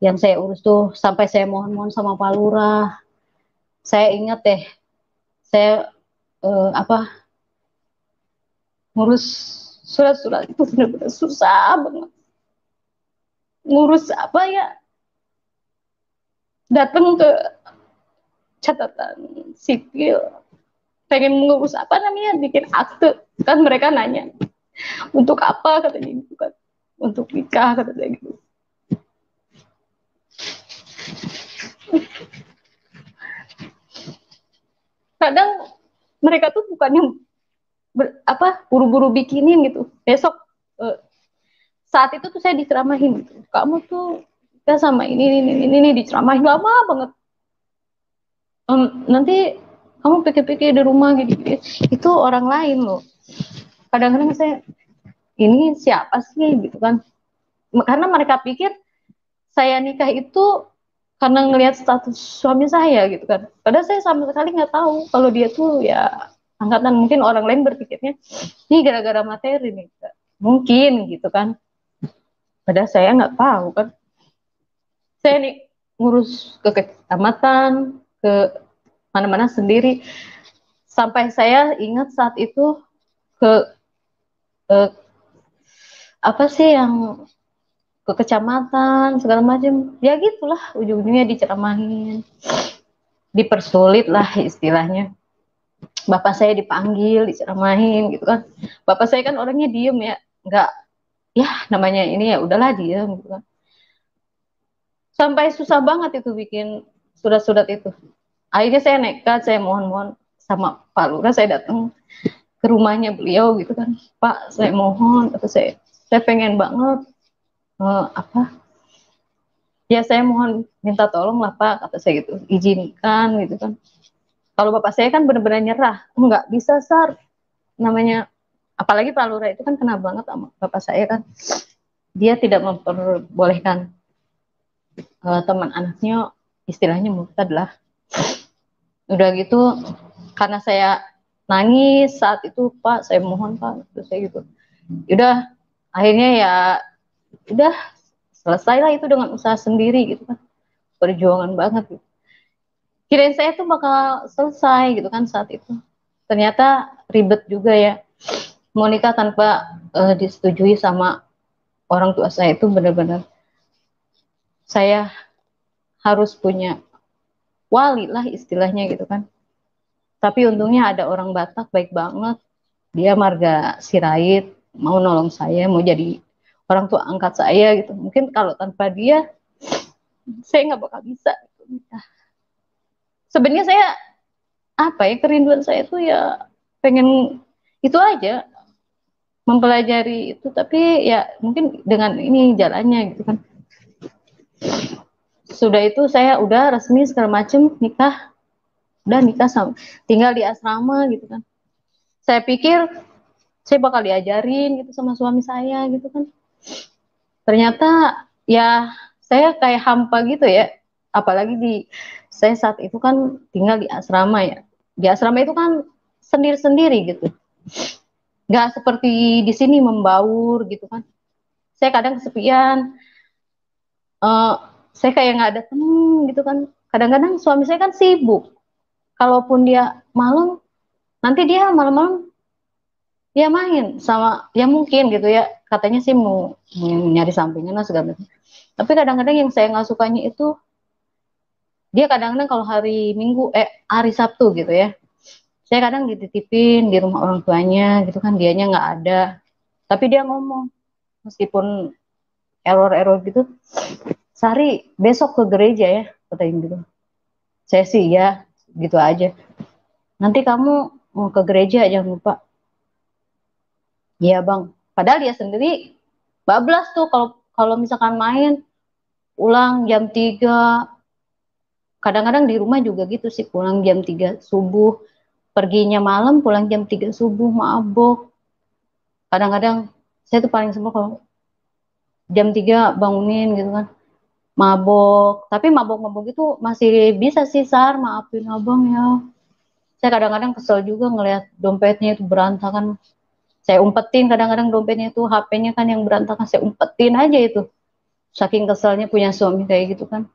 yang saya urus tuh sampai saya mohon-mohon sama Pak Lurah, saya ingat deh saya apa ngurus surat-surat itu bener-bener susah banget, ngurus apa ya, datang ke catatan sipil pengen mengurus apa namanya bikin akte, kan mereka nanya untuk apa katanya gitu kan, untuk nikah katanya gitu. Kadang mereka tuh bukannya buru-buru bikinin gitu, besok saat itu tuh saya diceramahin gitu, kamu tuh ya sama ini diceramahin lama banget, nanti kamu pikir-pikir di rumah gitu, itu orang lain loh. Kadang-kadang saya ini siapa sih gitu kan, karena mereka pikir saya nikah itu karena ngelihat status suami saya gitu kan, padahal saya sama sekali nggak tahu kalau dia tuh ya angkatan. Mungkin orang lain berpikirnya ini gara-gara materi nih, mungkin gitu kan. Padahal saya nggak tahu kan. Saya nih ngurus ke kecamatan, ke mana-mana sendiri. Sampai saya ingat saat itu ke apa sih yang ke kecamatan segala macam. Ya gitulah, ujung-ujungnya diceramahin, dipersulit lah istilahnya. Bapak saya dipanggil, diceramahin gitu kan. Bapak saya kan orangnya diem ya, nggak, ya namanya ini ya udahlah diem gitu kan. Sampai susah banget itu bikin surat-surat itu. Akhirnya saya nekat, saya mohon-mohon sama Pak Lurah, saya datang ke rumahnya beliau gitu kan. Pak, saya mohon, kata saya pengen banget apa? Ya saya mohon minta tolong lah Pak, kata saya gitu, izinkan gitu kan. Kalau bapak saya kan benar-benar nyerah, nggak bisa Sar, namanya apalagi Pak Lurah itu kan kena banget sama bapak saya kan. Dia tidak memperbolehkan teman anaknya istilahnya murtad lah. Udah gitu karena saya nangis saat itu, Pak saya mohon Pak, terus saya gitu. Udah akhirnya ya udah selesailah itu dengan usaha sendiri gitu kan. Perjuangan banget gitu. Kirain saya tuh bakal selesai gitu kan saat itu. Ternyata ribet juga ya. Mau nikah tanpa disetujui sama orang tua saya itu benar-benar saya harus punya wali lah istilahnya gitu kan. Tapi untungnya ada orang Batak baik banget. Dia marga Sirait, mau nolong saya, mau jadi orang tua angkat saya gitu. Mungkin kalau tanpa dia, saya nggak bakal bisa. Sebenarnya saya apa ya, kerinduan saya tuh ya pengen itu aja, mempelajari itu, tapi ya mungkin dengan ini jalannya gitu kan. Sudah itu saya udah resmi segala macem nikah, udah nikah sama, tinggal di asrama gitu kan. Saya pikir saya bakal diajarin gitu sama suami saya gitu kan. Ternyata ya saya kayak hampa gitu ya. Apalagi saya saat itu kan tinggal di asrama ya. Di asrama itu kan sendiri-sendiri gitu. Nggak seperti di sini membaur gitu kan. Saya kadang kesepian. Uh, saya kayak nggak ada temen gitu kan. Kadang-kadang suami saya kan sibuk. Kalaupun dia malam, nanti dia malam-malam dia main sama, ya mungkin gitu ya. Katanya sih mau nyari sampingan lah segala macam. Tapi kadang-kadang yang saya nggak sukanya itu dia kadang-kadang kalau hari Minggu, hari Sabtu gitu ya, saya kadang dititipin di rumah orang tuanya gitu kan, dianya nggak ada, tapi dia ngomong meskipun error-error gitu, Sari besok ke gereja ya, katanya gitu. Saya sih ya gitu aja. Nanti kamu mau ke gereja jangan lupa. Iya bang. Padahal dia sendiri bablas tuh kalau kalau misalkan main pulang jam 3. Kadang-kadang di rumah juga gitu sih, pulang jam 3 subuh, perginya malam, pulang jam 3 subuh, mabok. Kadang-kadang saya tuh paling sebel kalau jam 3 bangunin gitu kan, mabok. Tapi mabok-mabok itu masih bisa sih, Sar, maafin abang ya. Saya kadang-kadang kesel juga ngelihat dompetnya itu berantakan. Saya umpetin kadang-kadang dompetnya itu, HP-nya kan yang berantakan, saya umpetin aja itu. Saking keselnya punya suami kayak gitu kan.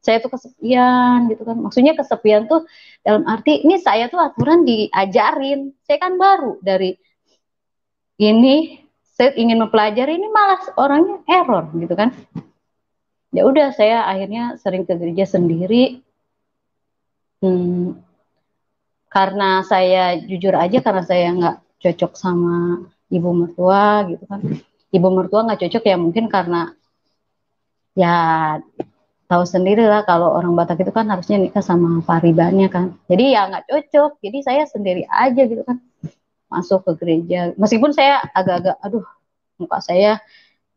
Saya tuh kesepian gitu kan. Maksudnya kesepian tuh dalam arti ini saya tuh aturan diajarin. Saya kan baru dari ini, saya ingin mempelajari, ini malah orangnya error gitu kan. Ya udah saya akhirnya sering ke gereja sendiri. Karena saya jujur aja, karena saya nggak cocok sama ibu mertua gitu kan. Ibu mertua nggak cocok ya mungkin karena ya tahu sendiri lah kalau orang Batak itu kan harusnya nikah sama paribannya kan. Jadi ya nggak cocok. Jadi saya sendiri aja gitu kan masuk ke gereja. Meskipun saya agak-agak, aduh muka saya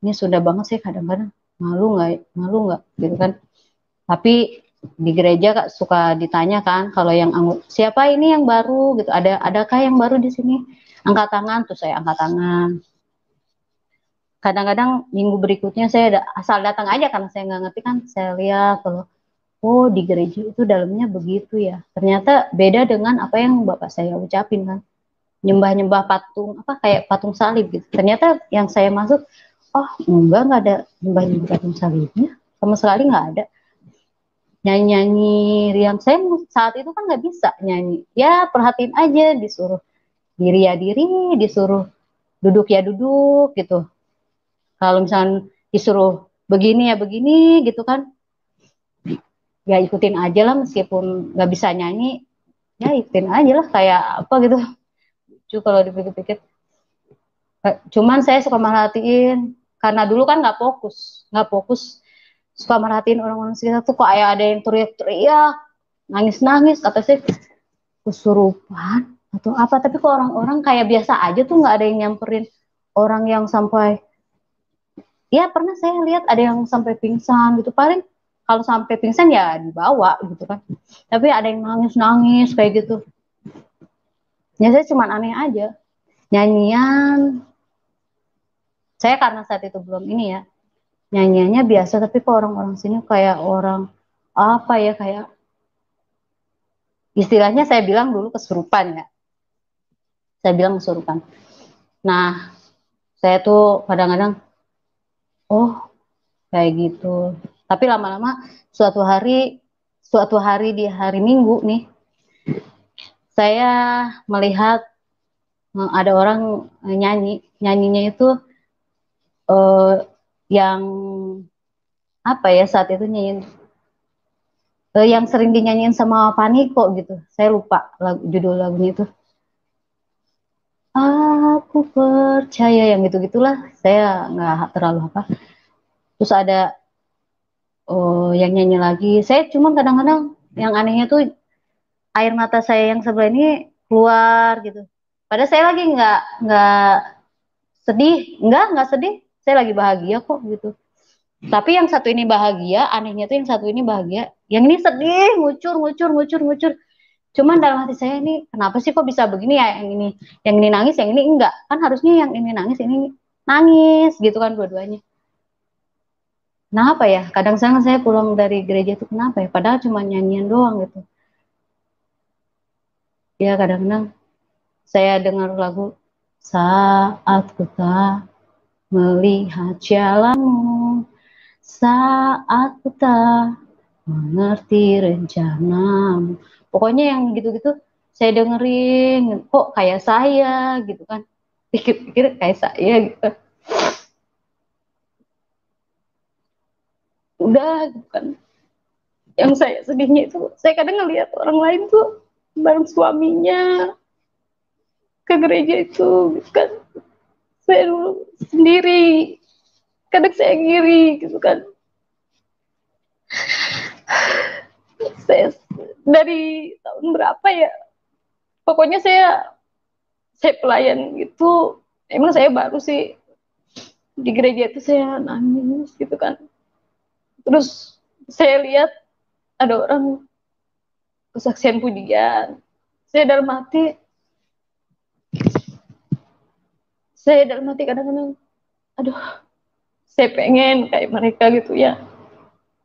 ini sudah banget, saya kadang-kadang malu nggak gitu kan. Tapi di gereja Kak, suka ditanya kan kalau yang siapa ini yang baru gitu, adakah yang baru di sini, angkat tangan, tuh saya angkat tangan. Kadang-kadang minggu berikutnya saya asal datang aja karena saya nggak ngerti kan, saya lihat kalau oh di gereja itu dalamnya begitu ya. Ternyata beda dengan apa yang bapak saya ucapin kan. Nyembah-nyembah patung apa kayak patung salib gitu. Ternyata yang saya masuk, oh enggak ada nyembah-nyembah patung salibnya, sama sekali nggak ada. Nyanyi-nyanyi riang, saya saat itu kan nggak bisa nyanyi. Ya perhatiin aja, disuruh diri ya diri, disuruh duduk ya duduk gitu. Kalau misalnya disuruh begini ya begini gitu kan, ya ikutin aja lah meskipun nggak bisa nyanyi, ya ikutin aja lah kayak apa gitu. Lucu kalau dipikir-pikir. Cuman saya suka merhatiin karena dulu kan nggak fokus, suka merhatiin orang-orang sekitar tuh kok kayak ada yang teriak-teriak, nangis-nangis, apa sih kesurupan atau apa? Tapi kok orang-orang kayak biasa aja tuh nggak ada yang nyamperin orang yang sampai, ya pernah saya lihat ada yang sampai pingsan gitu, paling kalau sampai pingsan ya dibawa gitu kan. Tapi ada yang nangis-nangis kayak gitu. Ya saya cuma aneh aja. Nyanyian, saya karena saat itu belum ini ya, nyanyiannya biasa, tapi kok orang-orang sini kayak orang apa ya, kayak istilahnya saya bilang dulu kesurupan ya. Saya bilang kesurupan. Nah, saya tuh kadang-kadang, oh kayak gitu. Tapi lama-lama suatu hari di hari Minggu nih, saya melihat ada orang nyanyinya itu eh, yang apa ya saat itu nyanyi yang sering dinyanyiin sama Paniko gitu. Saya lupa judul lagunya itu. Aku percaya yang gitu-gitulah. Saya nggak terlalu apa. Terus ada yang nyanyi lagi. Saya cuma kadang-kadang yang anehnya tuh air mata saya yang sebelah ini keluar gitu. Padahal saya lagi nggak sedih, nggak sedih. Saya lagi bahagia kok gitu. Tapi yang satu ini bahagia, anehnya tuh yang satu ini bahagia. Yang ini sedih, ngucur, ngucur, ngucur, ngucur. Cuman dalam hati saya ini, kenapa sih kok bisa begini ya? Yang ini nangis, yang ini enggak. Kan harusnya yang ini nangis, ini nangis gitu kan dua-duanya. Kenapa ya? Kadang-kadang saya pulang dari gereja itu kenapa ya? Padahal cuma nyanyian doang gitu. Ya kadang-kadang saya dengar lagu saat ku tak melihat jalanmu, saat ku tak mengerti rencanamu. Pokoknya yang gitu-gitu saya dengerin, kok kayak saya gitu kan. Pikir-pikir kayak saya gitu. Udah gitu kan. Yang saya sedihnya itu, saya kadang ngelihat orang lain tuh bareng suaminya ke gereja itu gitu kan. Saya dulu sendiri, kadang saya ngiri gitu kan. Saya dari tahun berapa ya, pokoknya saya pelayan gitu, emang saya baru sih di gereja itu saya nangis gitu kan. Terus saya lihat ada orang kesaksian pujian, saya dalam hati kadang-kadang aduh, saya pengen kayak mereka gitu ya.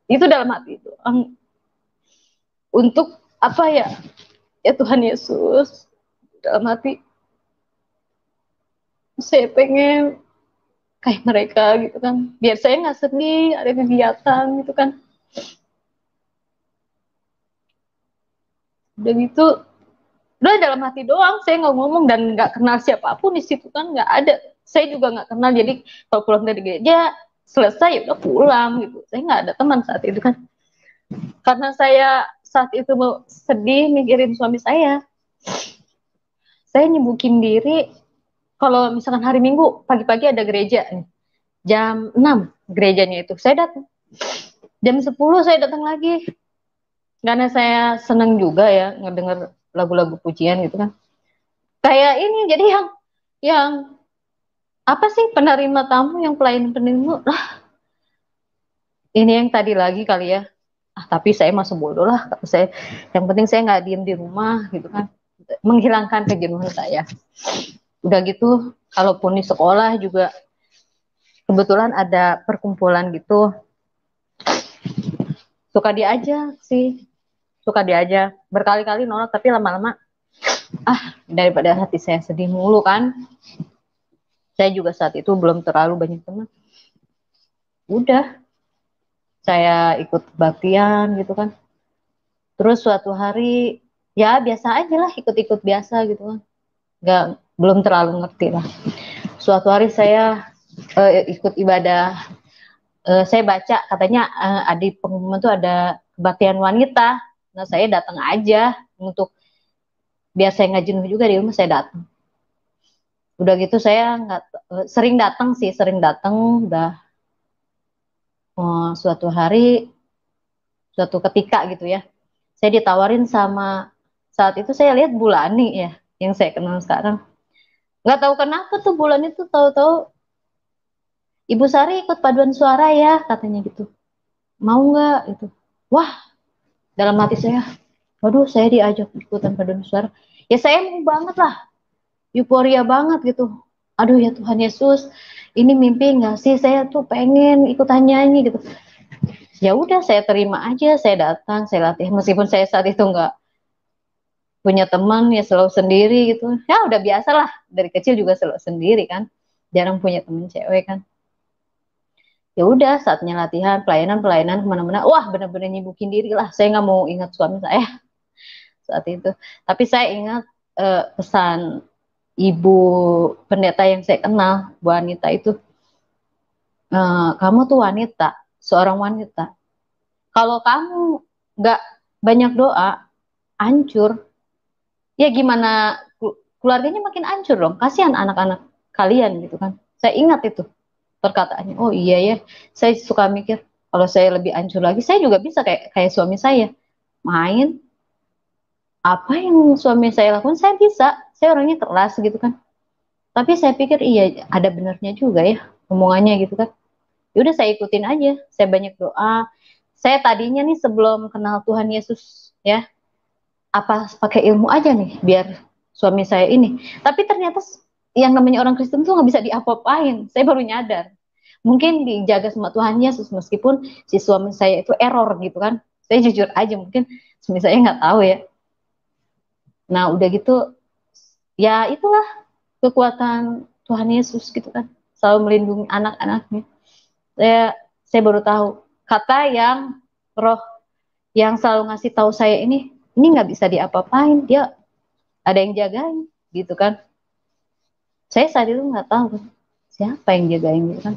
Itu dalam hati itu untuk apa ya, ya Tuhan Yesus, dalam hati saya pengen kayak mereka gitu kan, biar saya nggak sedih, ada kegiatan gitu kan. Udah gitu, udah dalam hati doang, saya nggak ngomong dan nggak kenal siapapun di situ kan, nggak ada. Saya juga nggak kenal, jadi kalau pulang dari gereja selesai ya udah pulang gitu. Saya nggak ada teman saat itu kan, karena saya saat itu mau sedih mikirin suami saya nyebukin diri. Kalau misalkan hari Minggu pagi-pagi ada gereja nih, jam 6 gerejanya itu saya datang, jam 10 saya datang lagi karena saya seneng juga ya ngedenger lagu-lagu pujian gitu kan. Kayak ini jadi yang apa sih, penerima tamu, yang pelayan penerima lah, ini yang tadi lagi kali ya. Tapi saya masuk bodoh lah, saya yang penting saya nggak diem di rumah gitu kan, menghilangkan kejenuhan saya. Udah gitu, kalaupun di sekolah juga kebetulan ada perkumpulan gitu, suka diajak sih, suka diajak berkali-kali nolak, tapi lama-lama daripada hati saya sedih mulu kan. Saya juga saat itu belum terlalu banyak teman. Udah, saya ikut kebaktian gitu kan. Terus suatu hari ya biasa aja lah, ikut-ikut biasa gitu kan. Belum terlalu ngerti lah. Suatu hari saya ikut ibadah. Saya baca katanya di pengumuman tuh ada kebaktian wanita. Nah saya datang aja untuk biar saya nggak jenuh juga di rumah, saya datang. Udah gitu saya nggak sering datang sih, sering datang. Udah suatu hari, suatu ketika gitu ya, saya ditawarin sama, saat itu saya lihat Bulani ya, yang saya kenal sekarang. Nggak tahu kenapa tuh Bulani tuh tahu-tahu, Ibu Sari ikut paduan suara ya katanya gitu. Mau nggak itu? Wah, dalam hati saya, waduh saya diajak ikutan paduan suara. Ya saya mau banget lah, euforia banget gitu. Aduh ya Tuhan Yesus, ini mimpi nggak sih? Saya tuh pengen ikutan nyanyi gitu. Ya udah saya terima aja, saya datang, saya latih. Meskipun saya saat itu nggak punya teman, ya selalu sendiri gitu. Ya udah biasa lah, dari kecil juga selalu sendiri kan. Jarang punya teman cewek kan. Ya udah saatnya latihan, pelayanan kemana-mana. Wah bener-bener nyibukin diri lah. Saya nggak mau ingat suami saya saat itu. Tapi saya ingat pesan ibu pendeta yang saya kenal, Bu Anita itu, kamu tuh wanita, seorang wanita. Kalau kamu nggak banyak doa, hancur. Ya gimana keluarganya makin hancur dong. Kasihan anak-anak kalian gitu kan. Saya ingat itu perkataannya. Oh iya ya, saya suka mikir kalau saya lebih hancur lagi, saya juga bisa kayak kayak suami saya. Main apa yang suami saya lakukan, saya bisa. Saya orangnya keras gitu kan. Tapi saya pikir iya ada benernya juga ya omongannya gitu kan. Yaudah saya ikutin aja. Saya banyak doa. Saya tadinya nih sebelum kenal Tuhan Yesus ya, apa pakai ilmu aja nih biar suami saya ini. Tapi ternyata yang namanya orang Kristen tuh nggak bisa diapa-apain. Saya baru nyadar. Mungkin dijaga sama Tuhan Yesus meskipun si suami saya itu error gitu kan. Saya jujur aja mungkin suami saya nggak tahu ya. Nah udah gitu ya itulah kekuatan Tuhan Yesus gitu kan. Selalu melindungi anak-anaknya. Saya saya baru tahu kata yang roh yang selalu ngasih tahu saya ini nggak bisa diapa-apain, dia ada yang jagain gitu kan. Saya saat itu nggak tahu siapa yang jagain gitu kan.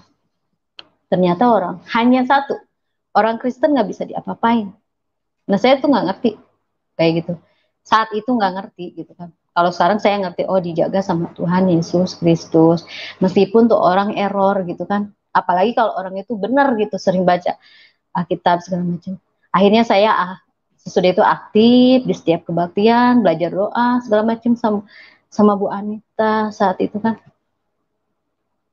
Ternyata hanya satu orang Kristen nggak bisa diapa-apain. Nah saya tuh nggak ngerti kayak gitu. Saat itu nggak ngerti gitu kan. Kalau sekarang saya ngerti, oh dijaga sama Tuhan Yesus Kristus. Meskipun tuh orang error gitu kan. Apalagi kalau orang itu benar gitu, sering baca Alkitab segala macam. Akhirnya saya sesudah itu aktif di setiap kebaktian, belajar doa segala macam sama Bu Anita saat itu kan.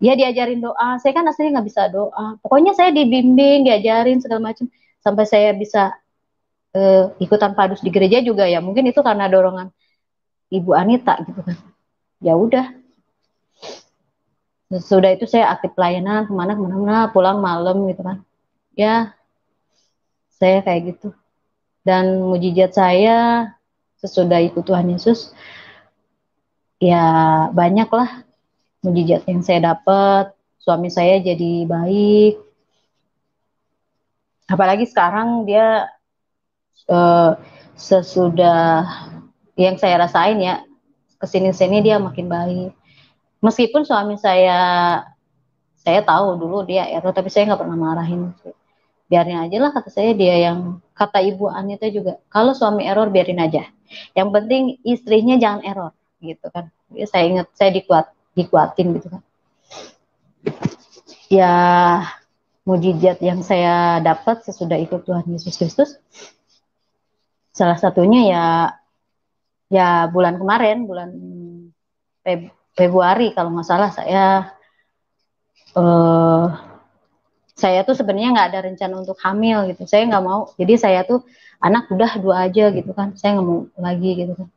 Ya diajarin doa, saya kan aslinya nggak bisa doa. Pokoknya saya dibimbing, diajarin segala macam sampai saya bisa ikutan padus di gereja juga ya. Mungkin itu karena dorongan Ibu Anita gitu kan. Ya udah. Sudah itu saya aktif pelayanan kemana pulang malam gitu kan. Ya saya kayak gitu. Dan mujizat saya sesudah ikut Tuhan Yesus ya banyak lah mujizat yang saya dapat. Suami saya jadi baik, apalagi sekarang dia sesudah yang saya rasain ya kesini-sini dia makin baik. Meskipun suami saya tahu dulu dia error, tapi saya nggak pernah marahin. Biarin aja lah kata saya, dia yang kata Ibu Anita juga, kalau suami error biarin aja. Yang penting istrinya jangan error gitu kan. Ya, saya ingat saya dikuatin gitu kan. Ya mujizat yang saya dapat sesudah ikut Tuhan Yesus Kristus, salah satunya ya bulan kemarin, bulan Februari kalau nggak salah, saya tuh sebenarnya nggak ada rencana untuk hamil gitu, saya nggak mau, jadi saya tuh anak udah 2 aja gitu kan, saya nggak mau lagi gitu kan.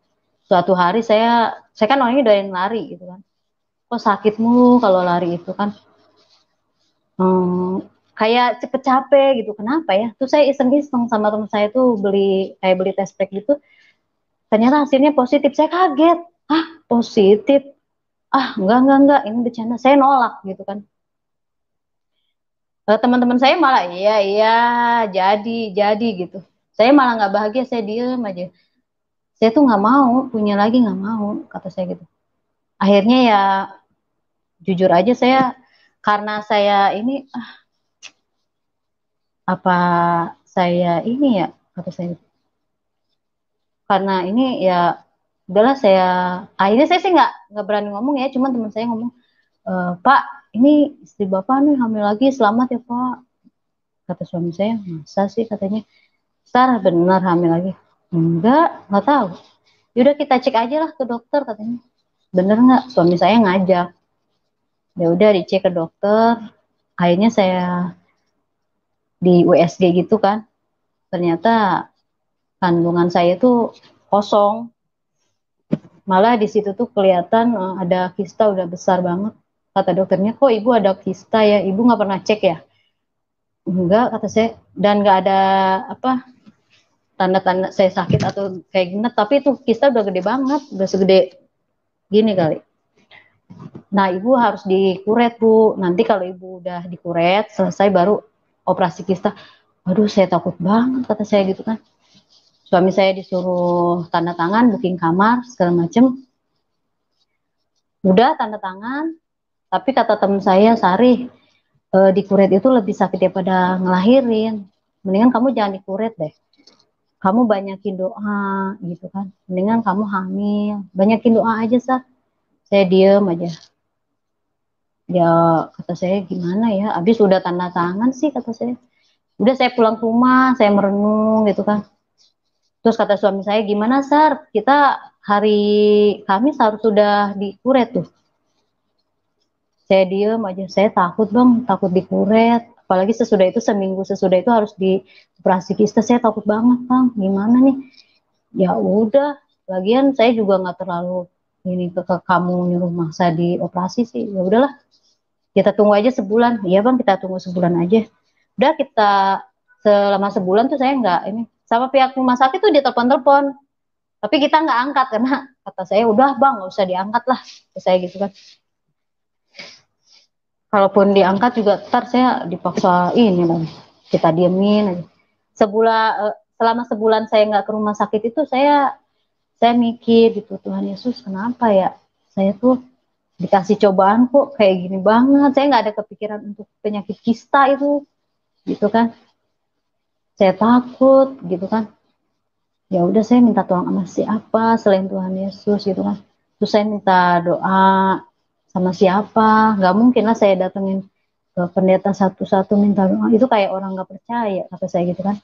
Suatu hari saya kan orangnya doyan lari gitu kan, kok sakit mulu kalau lari itu kan. kayak cepet capek gitu. Kenapa ya? Terus saya iseng-iseng sama teman saya tuh beli test pack gitu. Ternyata hasilnya positif. Saya kaget. Ah, positif. Ah, enggak, ini bercanda. Saya nolak gitu kan. Teman-teman saya malah iya jadi gitu. Saya malah nggak bahagia, saya diem aja. Saya tuh nggak mau punya lagi, nggak mau, kata saya gitu. Akhirnya ya jujur aja saya, karena saya ini apa saya ini ya, kata saya gitu. Karena ini ya udahlah, saya akhirnya saya sih nggak berani ngomong ya, cuman teman saya ngomong, Pak, ini istri bapak nih hamil lagi, selamat ya Pak. Kata suami saya, masa sih, katanya, Sarah benar hamil lagi? Nggak tahu. Yaudah kita cek aja lah ke dokter, katanya. Bener nggak? Suami saya ngajak. Ya udah dicek ke dokter. Akhirnya saya di USG gitu kan. Ternyata kandungan saya tuh kosong. Malah di situ tuh kelihatan ada kista udah besar banget. Kata dokternya, kok ibu ada kista ya? Ibu nggak pernah cek ya? Enggak, kata saya. Dan nggak ada apa tanda-tanda saya sakit atau kayak gimana. Tapi itu kista udah gede banget. Udah segede gini kali. Nah, ibu harus dikuret, Bu. Nanti kalau ibu udah dikuret, selesai baru operasi kista. Waduh, saya takut banget, kata saya gitu kan. Suami saya disuruh tanda tangan, booking kamar, segala macem. Udah tanda tangan, tapi kata teman saya, Sari, dikuret itu lebih sakit daripada ngelahirin. Mendingan kamu jangan dikuret deh. Kamu banyakin doa, gitu kan. Mendingan kamu hamil. Banyakin doa aja, Sar. Saya diem aja. Ya kata saya gimana ya, habis udah tanda tangan sih, kata saya. Udah saya pulang ke rumah, saya merenung gitu kan. Terus kata suami saya, gimana Sar, kita hari Kamis harus sudah dikuret tuh. Saya diem aja, saya takut bang, takut dikuret. Apalagi sesudah itu, seminggu sesudah itu harus dioperasi kista, saya takut banget bang, gimana nih. Ya udah, lagian saya juga nggak terlalu ini ke kamu nyuruh maksa dioperasi sih. Ya udahlah, kita tunggu aja sebulan. Iya bang, kita tunggu sebulan aja. Udah kita selama sebulan tuh saya nggak ini, sama pihak rumah sakit tuh dia telepon-telepon, tapi kita nggak angkat karena kata saya udah bang nggak usah diangkat lah, kata saya gitu kan. Kalaupun diangkat juga ntar saya dipaksa ini bang, kita diemin aja. Selama sebulan saya nggak ke rumah sakit itu saya mikir gitu, Tuhan Yesus kenapa ya saya tuh dikasih cobaan kok kayak gini banget. Saya nggak ada kepikiran untuk penyakit kista itu gitu kan. Saya takut gitu kan. Ya udah saya minta tolong sama siapa selain Tuhan Yesus gitu kan. Terus saya minta doa sama siapa, nggak mungkin lah saya datengin ke pendeta satu-satu minta doa, itu kayak orang nggak percaya, kata saya gitu kan.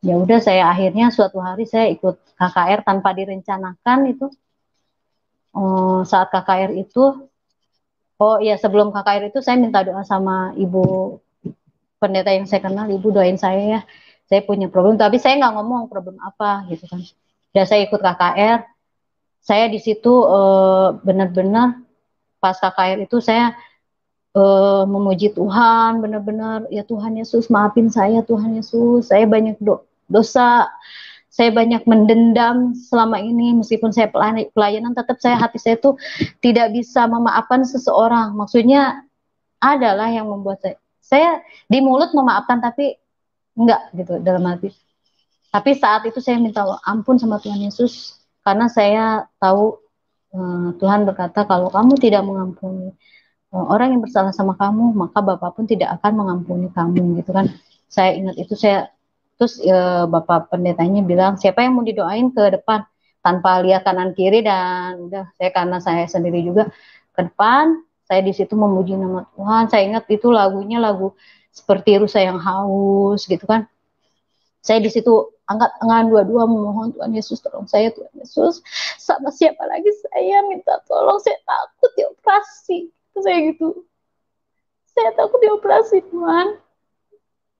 Ya udah saya akhirnya suatu hari saya ikut KKR tanpa direncanakan itu. Saat KKR itu, oh iya sebelum KKR itu saya minta doa sama ibu pendeta yang saya kenal, ibu doain saya ya, saya punya problem, tapi saya nggak ngomong problem apa gitu kan. Ya saya ikut KKR, saya di situ benar-benar pas KKR itu saya memuji Tuhan, benar-benar ya Tuhan Yesus maafin saya, Tuhan Yesus, saya banyak dosa, saya banyak mendendam selama ini, meskipun saya pelayanan tetap hati saya tuh tidak bisa memaafkan seseorang. Maksudnya adalah yang membuat saya di mulut memaafkan tapi enggak gitu dalam hati. Tapi saat itu saya minta ampun sama Tuhan Yesus karena saya tahu Tuhan berkata kalau kamu tidak mengampuni orang yang bersalah sama kamu, maka Bapak pun tidak akan mengampuni kamu gitu kan. Saya ingat itu, saya terus Bapak pendetanya bilang siapa yang mau didoain ke depan tanpa lihat kanan kiri, dan udah saya karena saya sendiri juga ke depan, saya di situ memuji nama Tuhan. Saya ingat itu lagunya lagu seperti rusa yang haus gitu kan. Saya di situ angkat tangan dua-dua memohon Tuhan Yesus tolong saya, Tuhan Yesus, sama siapa lagi saya minta tolong, saya takut dioperasi, saya gitu, saya takut dioperasi Tuhan,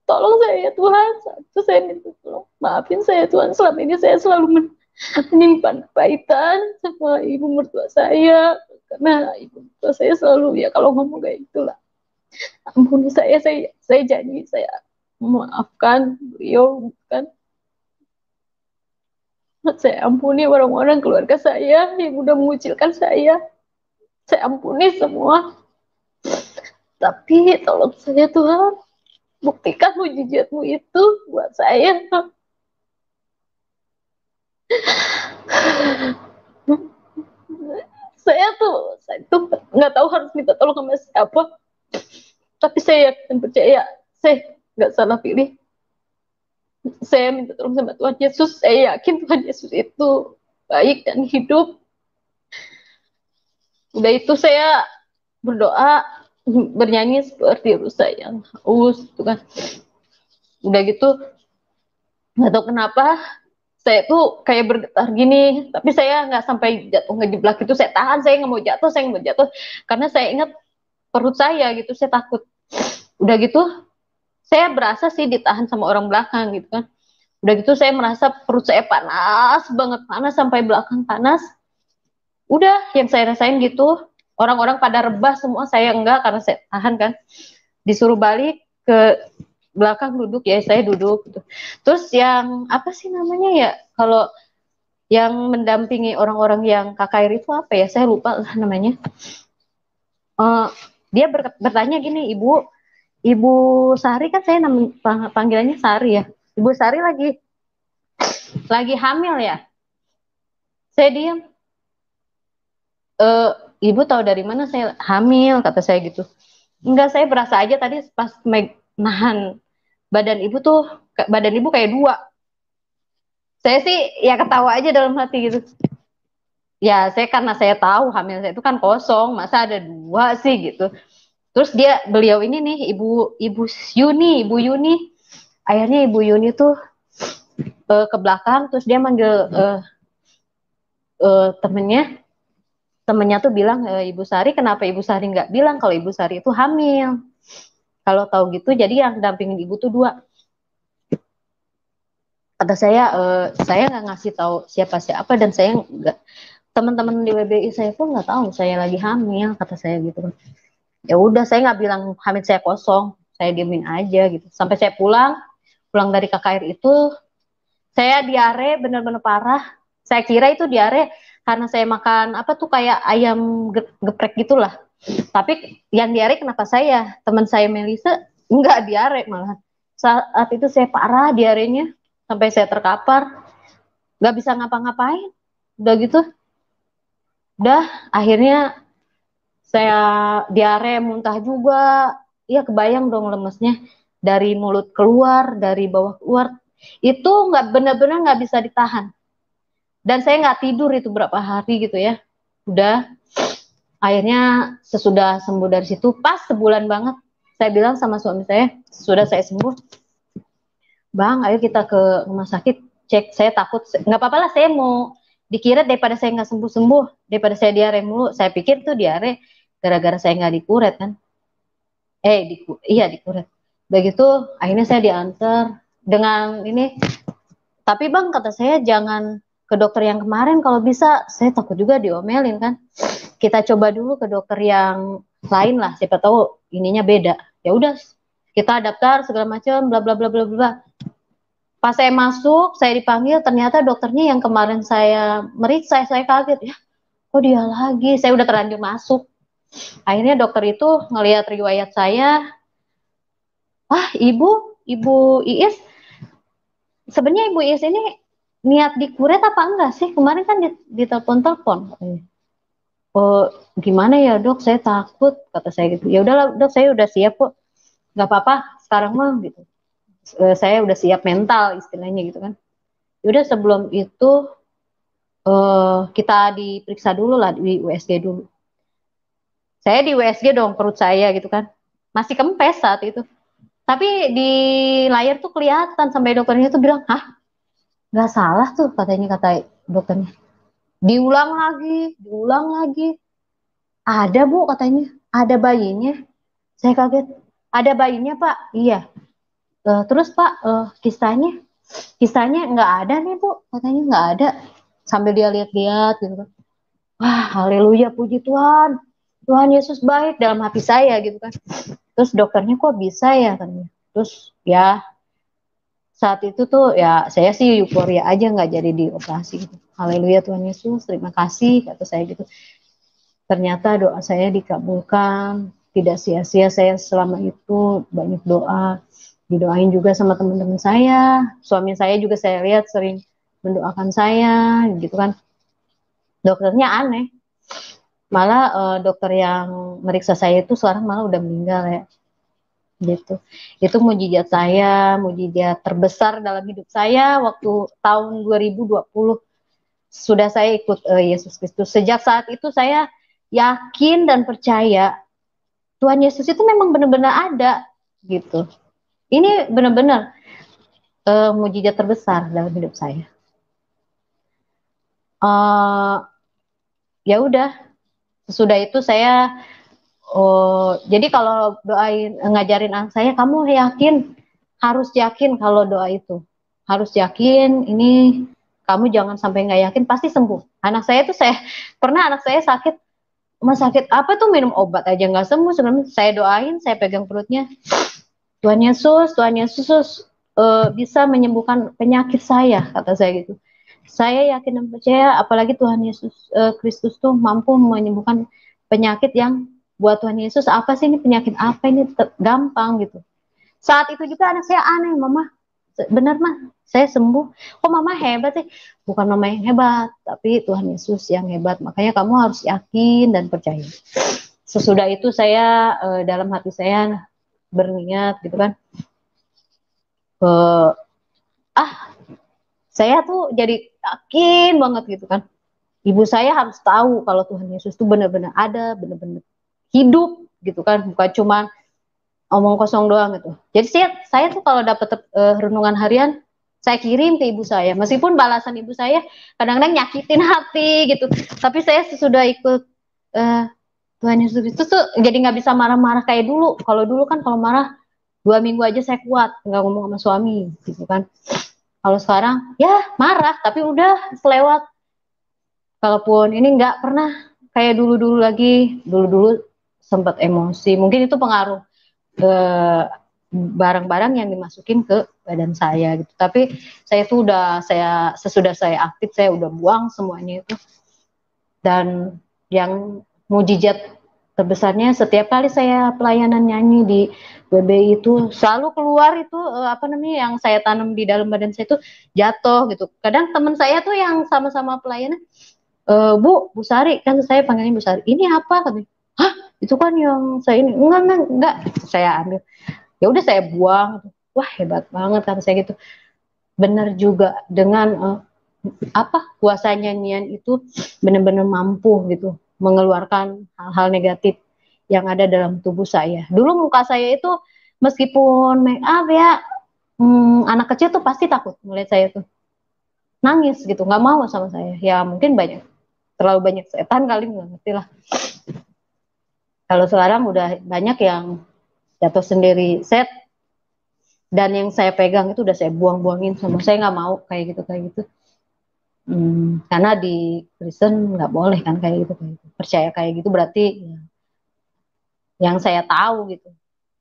tolong saya ya Tuhan. Itu saya minta tolong, maafin saya Tuhan, selama ini saya selalu menyimpan kepahitan sama ibu mertua saya, karena ibu mertua saya selalu ya kalau ngomong kayak itulah, Ampuni saya janji saya memaafkan beliau, kan. Saya ampuni orang-orang keluarga saya yang udah mengucilkan saya ampuni semua. Tapi tolong saya Tuhan, buktikan mujizat-Mu itu buat saya. Saya tuh nggak tahu harus minta tolong sama siapa. Tapi saya yakin percaya, saya nggak salah pilih. Saya minta tolong sama Tuhan Yesus. Saya yakin Tuhan Yesus itu baik dan hidup. Udah itu saya berdoa, bernyanyi seperti rusa yang haus, gitu kan. Udah gitu, nggak tahu kenapa saya tuh kayak bergetar gini, tapi saya nggak sampai jatuh ngejeblak itu. Saya tahan, saya nggak mau jatuh, karena saya ingat perut saya gitu, saya takut. Udah gitu, saya berasa sih ditahan sama orang belakang gitu kan. Udah gitu saya merasa perut saya panas banget, panas sampai belakang panas. Udah, yang saya rasain gitu, orang-orang pada rebah semua, saya enggak karena saya tahan kan. Disuruh balik ke belakang duduk, ya saya duduk gitu. Terus yang apa sih namanya ya, kalau yang mendampingi orang-orang yang KKR itu apa ya, saya lupa lah namanya. Dia bertanya gini, Ibu Sari, kan saya panggilannya Sari ya. Ibu Sari lagi hamil ya? Saya diam. Ibu tahu dari mana saya hamil, kata saya gitu. Enggak, saya berasa aja tadi pas nahan badan ibu tuh, badan ibu kayak dua. Saya sih ya ketawa aja dalam hati gitu. Ya saya, karena saya tahu hamil saya itu kan kosong, masa ada dua sih gitu. Terus beliau ini nih, Ibu Yuni, akhirnya Ibu Yuni tuh ke belakang, terus dia manggil temennya tuh bilang, Ibu Sari, kenapa Ibu Sari nggak bilang kalau Ibu Sari itu hamil? Kalau tahu gitu, jadi yang dampingin ibu tuh dua. Kata saya nggak ngasih tahu siapa-siapa, dan saya nggak, teman-teman di WBI saya pun nggak tahu saya lagi hamil, kata saya gitu. Ya udah, saya nggak bilang hamil saya kosong, saya diemin aja gitu. Sampai saya pulang dari KKR itu, saya diare bener-bener parah. Saya kira itu diare karena saya makan apa tuh, kayak ayam geprek gitulah. Tapi yang diare kenapa saya? Teman saya Melisa enggak diare, malah saat itu saya parah diarenya sampai saya terkapar, nggak bisa ngapa-ngapain. Udah gitu, udah akhirnya saya diare, muntah juga. Iya, kebayang dong lemesnya, dari mulut keluar, dari bawah keluar, itu nggak benar-benar nggak bisa ditahan. Dan saya nggak tidur itu berapa hari gitu ya. Udah, akhirnya sesudah sembuh dari situ, pas sebulan banget, saya bilang sama suami saya, sudah saya sembuh, Bang, ayo kita ke rumah sakit cek. Saya takut, nggak apa-apa lah, saya mau dikira daripada saya nggak sembuh-sembuh, daripada saya diare mulu. Saya pikir tuh diare gara-gara saya nggak dikuret kan. Iya dikuret. Begitu akhirnya saya diantar dengan ini. Tapi Bang, kata saya, jangan ke dokter yang kemarin, kalau bisa. Saya takut juga diomelin kan. Kita coba dulu ke dokter yang lain lah, siapa tahu ininya beda. Ya udah, kita daftar segala macam, bla bla bla bla bla. Pas saya masuk, saya dipanggil, ternyata dokternya yang kemarin saya meriksa. Saya kaget, ya kok dia lagi, saya udah terlanjur masuk. Akhirnya dokter itu ngelihat riwayat saya, ibu Iis, sebenarnya ibu Iis ini niat dikuret apa enggak sih? Kemarin kan ditelepon-telepon. Oh, gimana ya dok, saya takut, kata saya gitu. Ya udahlah dok, saya udah siap kok, nggak apa-apa sekarang mah gitu. Saya udah siap mental istilahnya gitu kan. Udah, sebelum itu kita diperiksa dulu lah di USG dulu. Saya di USG dong, perut saya gitu kan masih kempes saat itu. Tapi di layar tuh kelihatan, sampai dokternya tuh bilang, hah, nggak salah tuh katanya, kata dokternya. Diulang lagi. Ada Bu, katanya, ada bayinya. Saya kaget, ada bayinya Pak? Iya. Terus Pak, kisahnya nggak ada nih Bu, katanya nggak ada. Sambil dia lihat-lihat gitu kan. Wah, haleluya, puji Tuhan. Tuhan Yesus baik, dalam hati saya gitu kan. Terus dokternya kok bisa ya katanya. Terus ya saat itu tuh ya saya sih euforia aja nggak jadi dioperasi gitu. Haleluya Tuhan Yesus, terima kasih kata saya gitu. Ternyata doa saya dikabulkan, tidak sia-sia saya selama itu banyak doa, didoain juga sama teman-teman saya, suami saya juga saya lihat sering mendoakan saya gitu kan. Dokternya aneh, malah dokter yang meriksa saya itu sekarang malah udah meninggal ya gitu. Itu mujizat saya, mujizat terbesar dalam hidup saya waktu tahun 2020 sudah saya ikut Yesus Kristus. Sejak saat itu saya yakin dan percaya Tuhan Yesus itu memang benar-benar ada gitu. Ini benar-benar mujizat terbesar dalam hidup saya. Ya udah, sesudah itu saya jadi kalau doain ngajarin anak saya, kamu harus yakin kalau doa itu, harus yakin ini, kamu jangan sampai nggak yakin pasti sembuh. Anak saya tuh pernah anak saya sakit, rumah sakit apa tuh minum obat aja nggak sembuh. Sebenarnya saya doain, saya pegang perutnya, Tuhan Yesus bisa menyembuhkan penyakit saya, kata saya gitu. Saya yakin dan percaya, apalagi Tuhan Yesus Kristus tuh mampu menyembuhkan penyakit yang buat Tuhan Yesus apa sih ini, penyakit apa ini, gampang gitu. Saat itu juga anak saya aneh, mama benar mah saya sembuh, kok mama hebat sih? Bukan mama yang hebat, tapi Tuhan Yesus yang hebat. Makanya kamu harus yakin dan percaya. Sesudah itu saya dalam hati saya berniat gitu kan, saya tuh jadi yakin banget gitu kan, ibu saya harus tahu kalau Tuhan Yesus tuh benar-benar ada, benar-benar hidup gitu kan, bukan cuma omong kosong doang gitu. Jadi saya tuh kalau dapat renungan harian, saya kirim ke ibu saya, meskipun balasan ibu saya kadang-kadang nyakitin hati gitu, tapi saya sesudah ikut Tuhan Yesus itu tuh jadi nggak bisa marah-marah kayak dulu. Kalau dulu kan kalau marah 2 minggu aja saya kuat nggak ngomong sama suami gitu kan. Kalau sekarang ya marah tapi udah selewat. Kalaupun ini nggak pernah kayak dulu-dulu lagi. Dulu-dulu sempat emosi. Mungkin itu pengaruh barang-barang yang dimasukin ke badan saya gitu. Tapi saya tuh sesudah saya aktif saya udah buang semuanya itu. Dan yang mujizat terbesarnya setiap kali saya pelayanan nyanyi di WBI itu selalu keluar itu yang saya tanam di dalam badan saya itu jatuh gitu. Kadang teman saya tuh yang sama-sama pelayanan, Bu Sari, kan saya panggilnya Bu Sari, ini apa katanya? Hah, itu kan yang saya ini enggak, saya ambil. Ya udah saya buang. Wah, hebat banget kata saya gitu. Benar juga dengan kuasa nyanyian itu benar-benar mampu gitu mengeluarkan hal-hal negatif yang ada dalam tubuh saya. Dulu muka saya itu meskipun make up ya, anak kecil tuh pasti takut melihat saya tuh nangis gitu, nggak mau sama saya. Ya mungkin terlalu banyak setan kali, nggak ngerti lah. Kalau sekarang udah banyak yang jatuh sendiri set, dan yang saya pegang itu udah saya buang-buangin, sama saya nggak mau kayak gitu. Karena di Kristen nggak boleh kan kayak gitu. Percaya kayak gitu berarti ya, yang saya tahu gitu.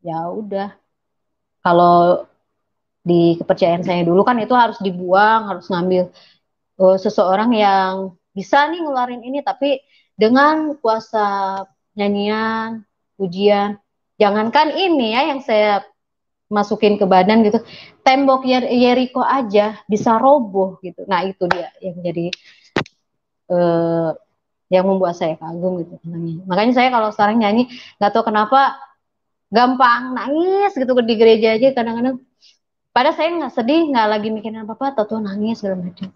Ya udah. Kalau di kepercayaan saya dulu kan itu harus dibuang, harus ngambil seseorang yang bisa nih ngeluarin ini, tapi dengan kuasa nyanyian, pujian, jangankan ini ya yang saya masukin ke badan gitu, tembok Yeriko aja bisa roboh gitu. Nah itu dia yang jadi yang membuat saya kagum gitu. Makanya saya kalau sekarang nyanyi nggak tahu kenapa gampang nangis gitu di gereja aja kadang-kadang. Padahal saya nggak sedih, nggak lagi mikirin apa-apa, tahu nangis segala macam.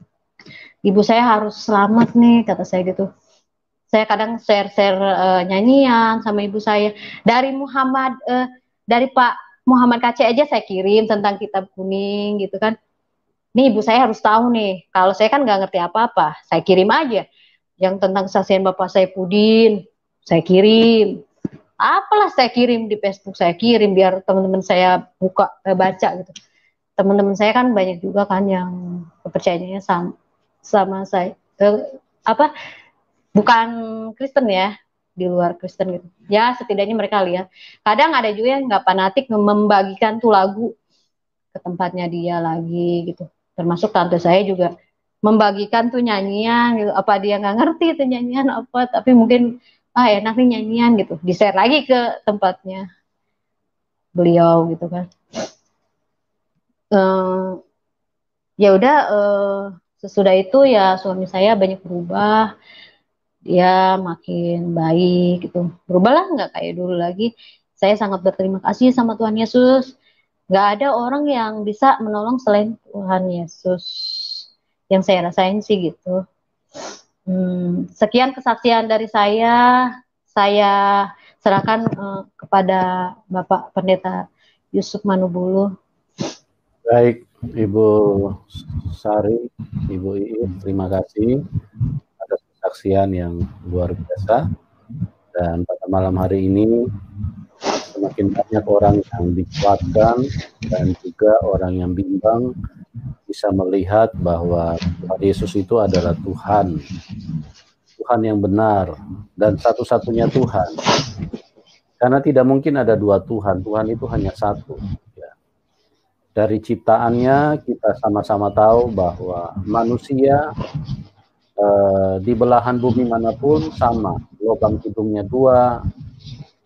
Ibu saya harus selamat nih kata saya gitu. Saya kadang share nyanyian sama ibu saya dari Pak Muhammad KC aja saya kirim tentang kitab kuning gitu kan. Nih ibu saya harus tahu nih, kalau saya kan nggak ngerti apa-apa, saya kirim aja. Yang tentang kesaksian Bapak saya Pudin, saya kirim. Apalah saya kirim di Facebook, saya kirim biar teman-teman saya baca gitu. Teman-teman saya kan banyak juga kan yang kepercayaannya sama saya, bukan Kristen ya. di luar Kristen gitu. Ya setidaknya mereka lihat. Kadang ada juga yang nggak fanatik membagikan tuh lagu ke tempatnya dia lagi gitu. Termasuk tante saya juga membagikan tuh nyanyian gitu. Apa dia nggak ngerti tuh nyanyian apa, tapi mungkin enak nih nyanyian gitu. Di-share lagi ke tempatnya beliau gitu kan. Ya udah sesudah itu ya suami saya banyak berubah, dia makin baik gitu, berubahlah nggak kayak dulu lagi. Saya sangat berterima kasih sama Tuhan Yesus, nggak ada orang yang bisa menolong selain Tuhan Yesus, yang saya rasain sih gitu. Sekian kesaksian dari saya serahkan kepada Bapak Pendeta Yusuf Manubulu. Baik, Ibu Sari, Ibu Iis, terima kasih atas kesaksian yang luar biasa. Dan pada malam hari ini semakin banyak orang yang dikuatkan dan juga orang yang bimbang bisa melihat bahwa Tuhan Yesus itu adalah Tuhan yang benar dan satu-satunya Tuhan. Karena tidak mungkin ada dua Tuhan, Tuhan itu hanya satu. Dari ciptaannya kita sama-sama tahu bahwa manusia di belahan bumi manapun sama, lubang hidungnya dua,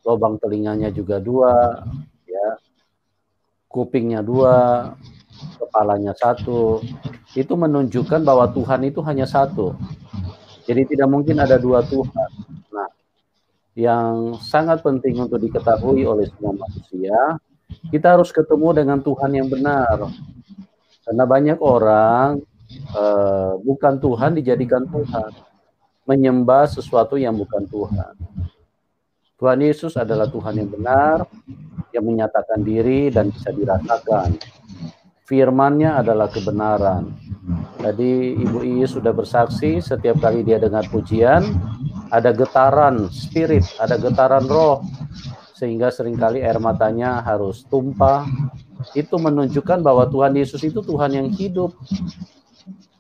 lubang telinganya juga dua, ya, kupingnya dua, kepalanya satu. Itu menunjukkan bahwa Tuhan itu hanya satu. Jadi tidak mungkin ada dua Tuhan. Nah, yang sangat penting untuk diketahui oleh semua manusia, kita harus ketemu dengan Tuhan yang benar. Karena banyak orang bukan Tuhan dijadikan Tuhan, menyembah sesuatu yang bukan Tuhan. Tuhan Yesus adalah Tuhan yang benar, yang menyatakan diri dan bisa dirasakan. Firman-Nya adalah kebenaran. Tadi Ibu Iis sudah bersaksi, setiap kali dia dengar pujian, ada getaran spirit, ada getaran roh, sehingga seringkali air matanya harus tumpah. Itu menunjukkan bahwa Tuhan Yesus itu Tuhan yang hidup,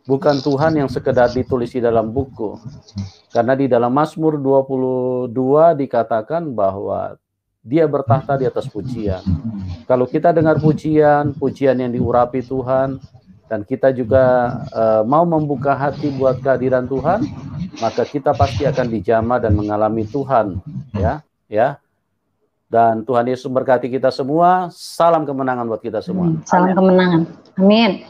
bukan Tuhan yang sekedar ditulis di dalam buku. Karena di dalam Mazmur 22 dikatakan bahwa dia bertahta di atas pujian. Kalau kita dengar pujian yang diurapi Tuhan, dan kita juga mau membuka hati buat kehadiran Tuhan, maka kita pasti akan dijamah dan mengalami Tuhan, ya. Dan Tuhan Yesus berkati kita semua. Salam kemenangan buat kita semua. Salam kemenangan. Amin.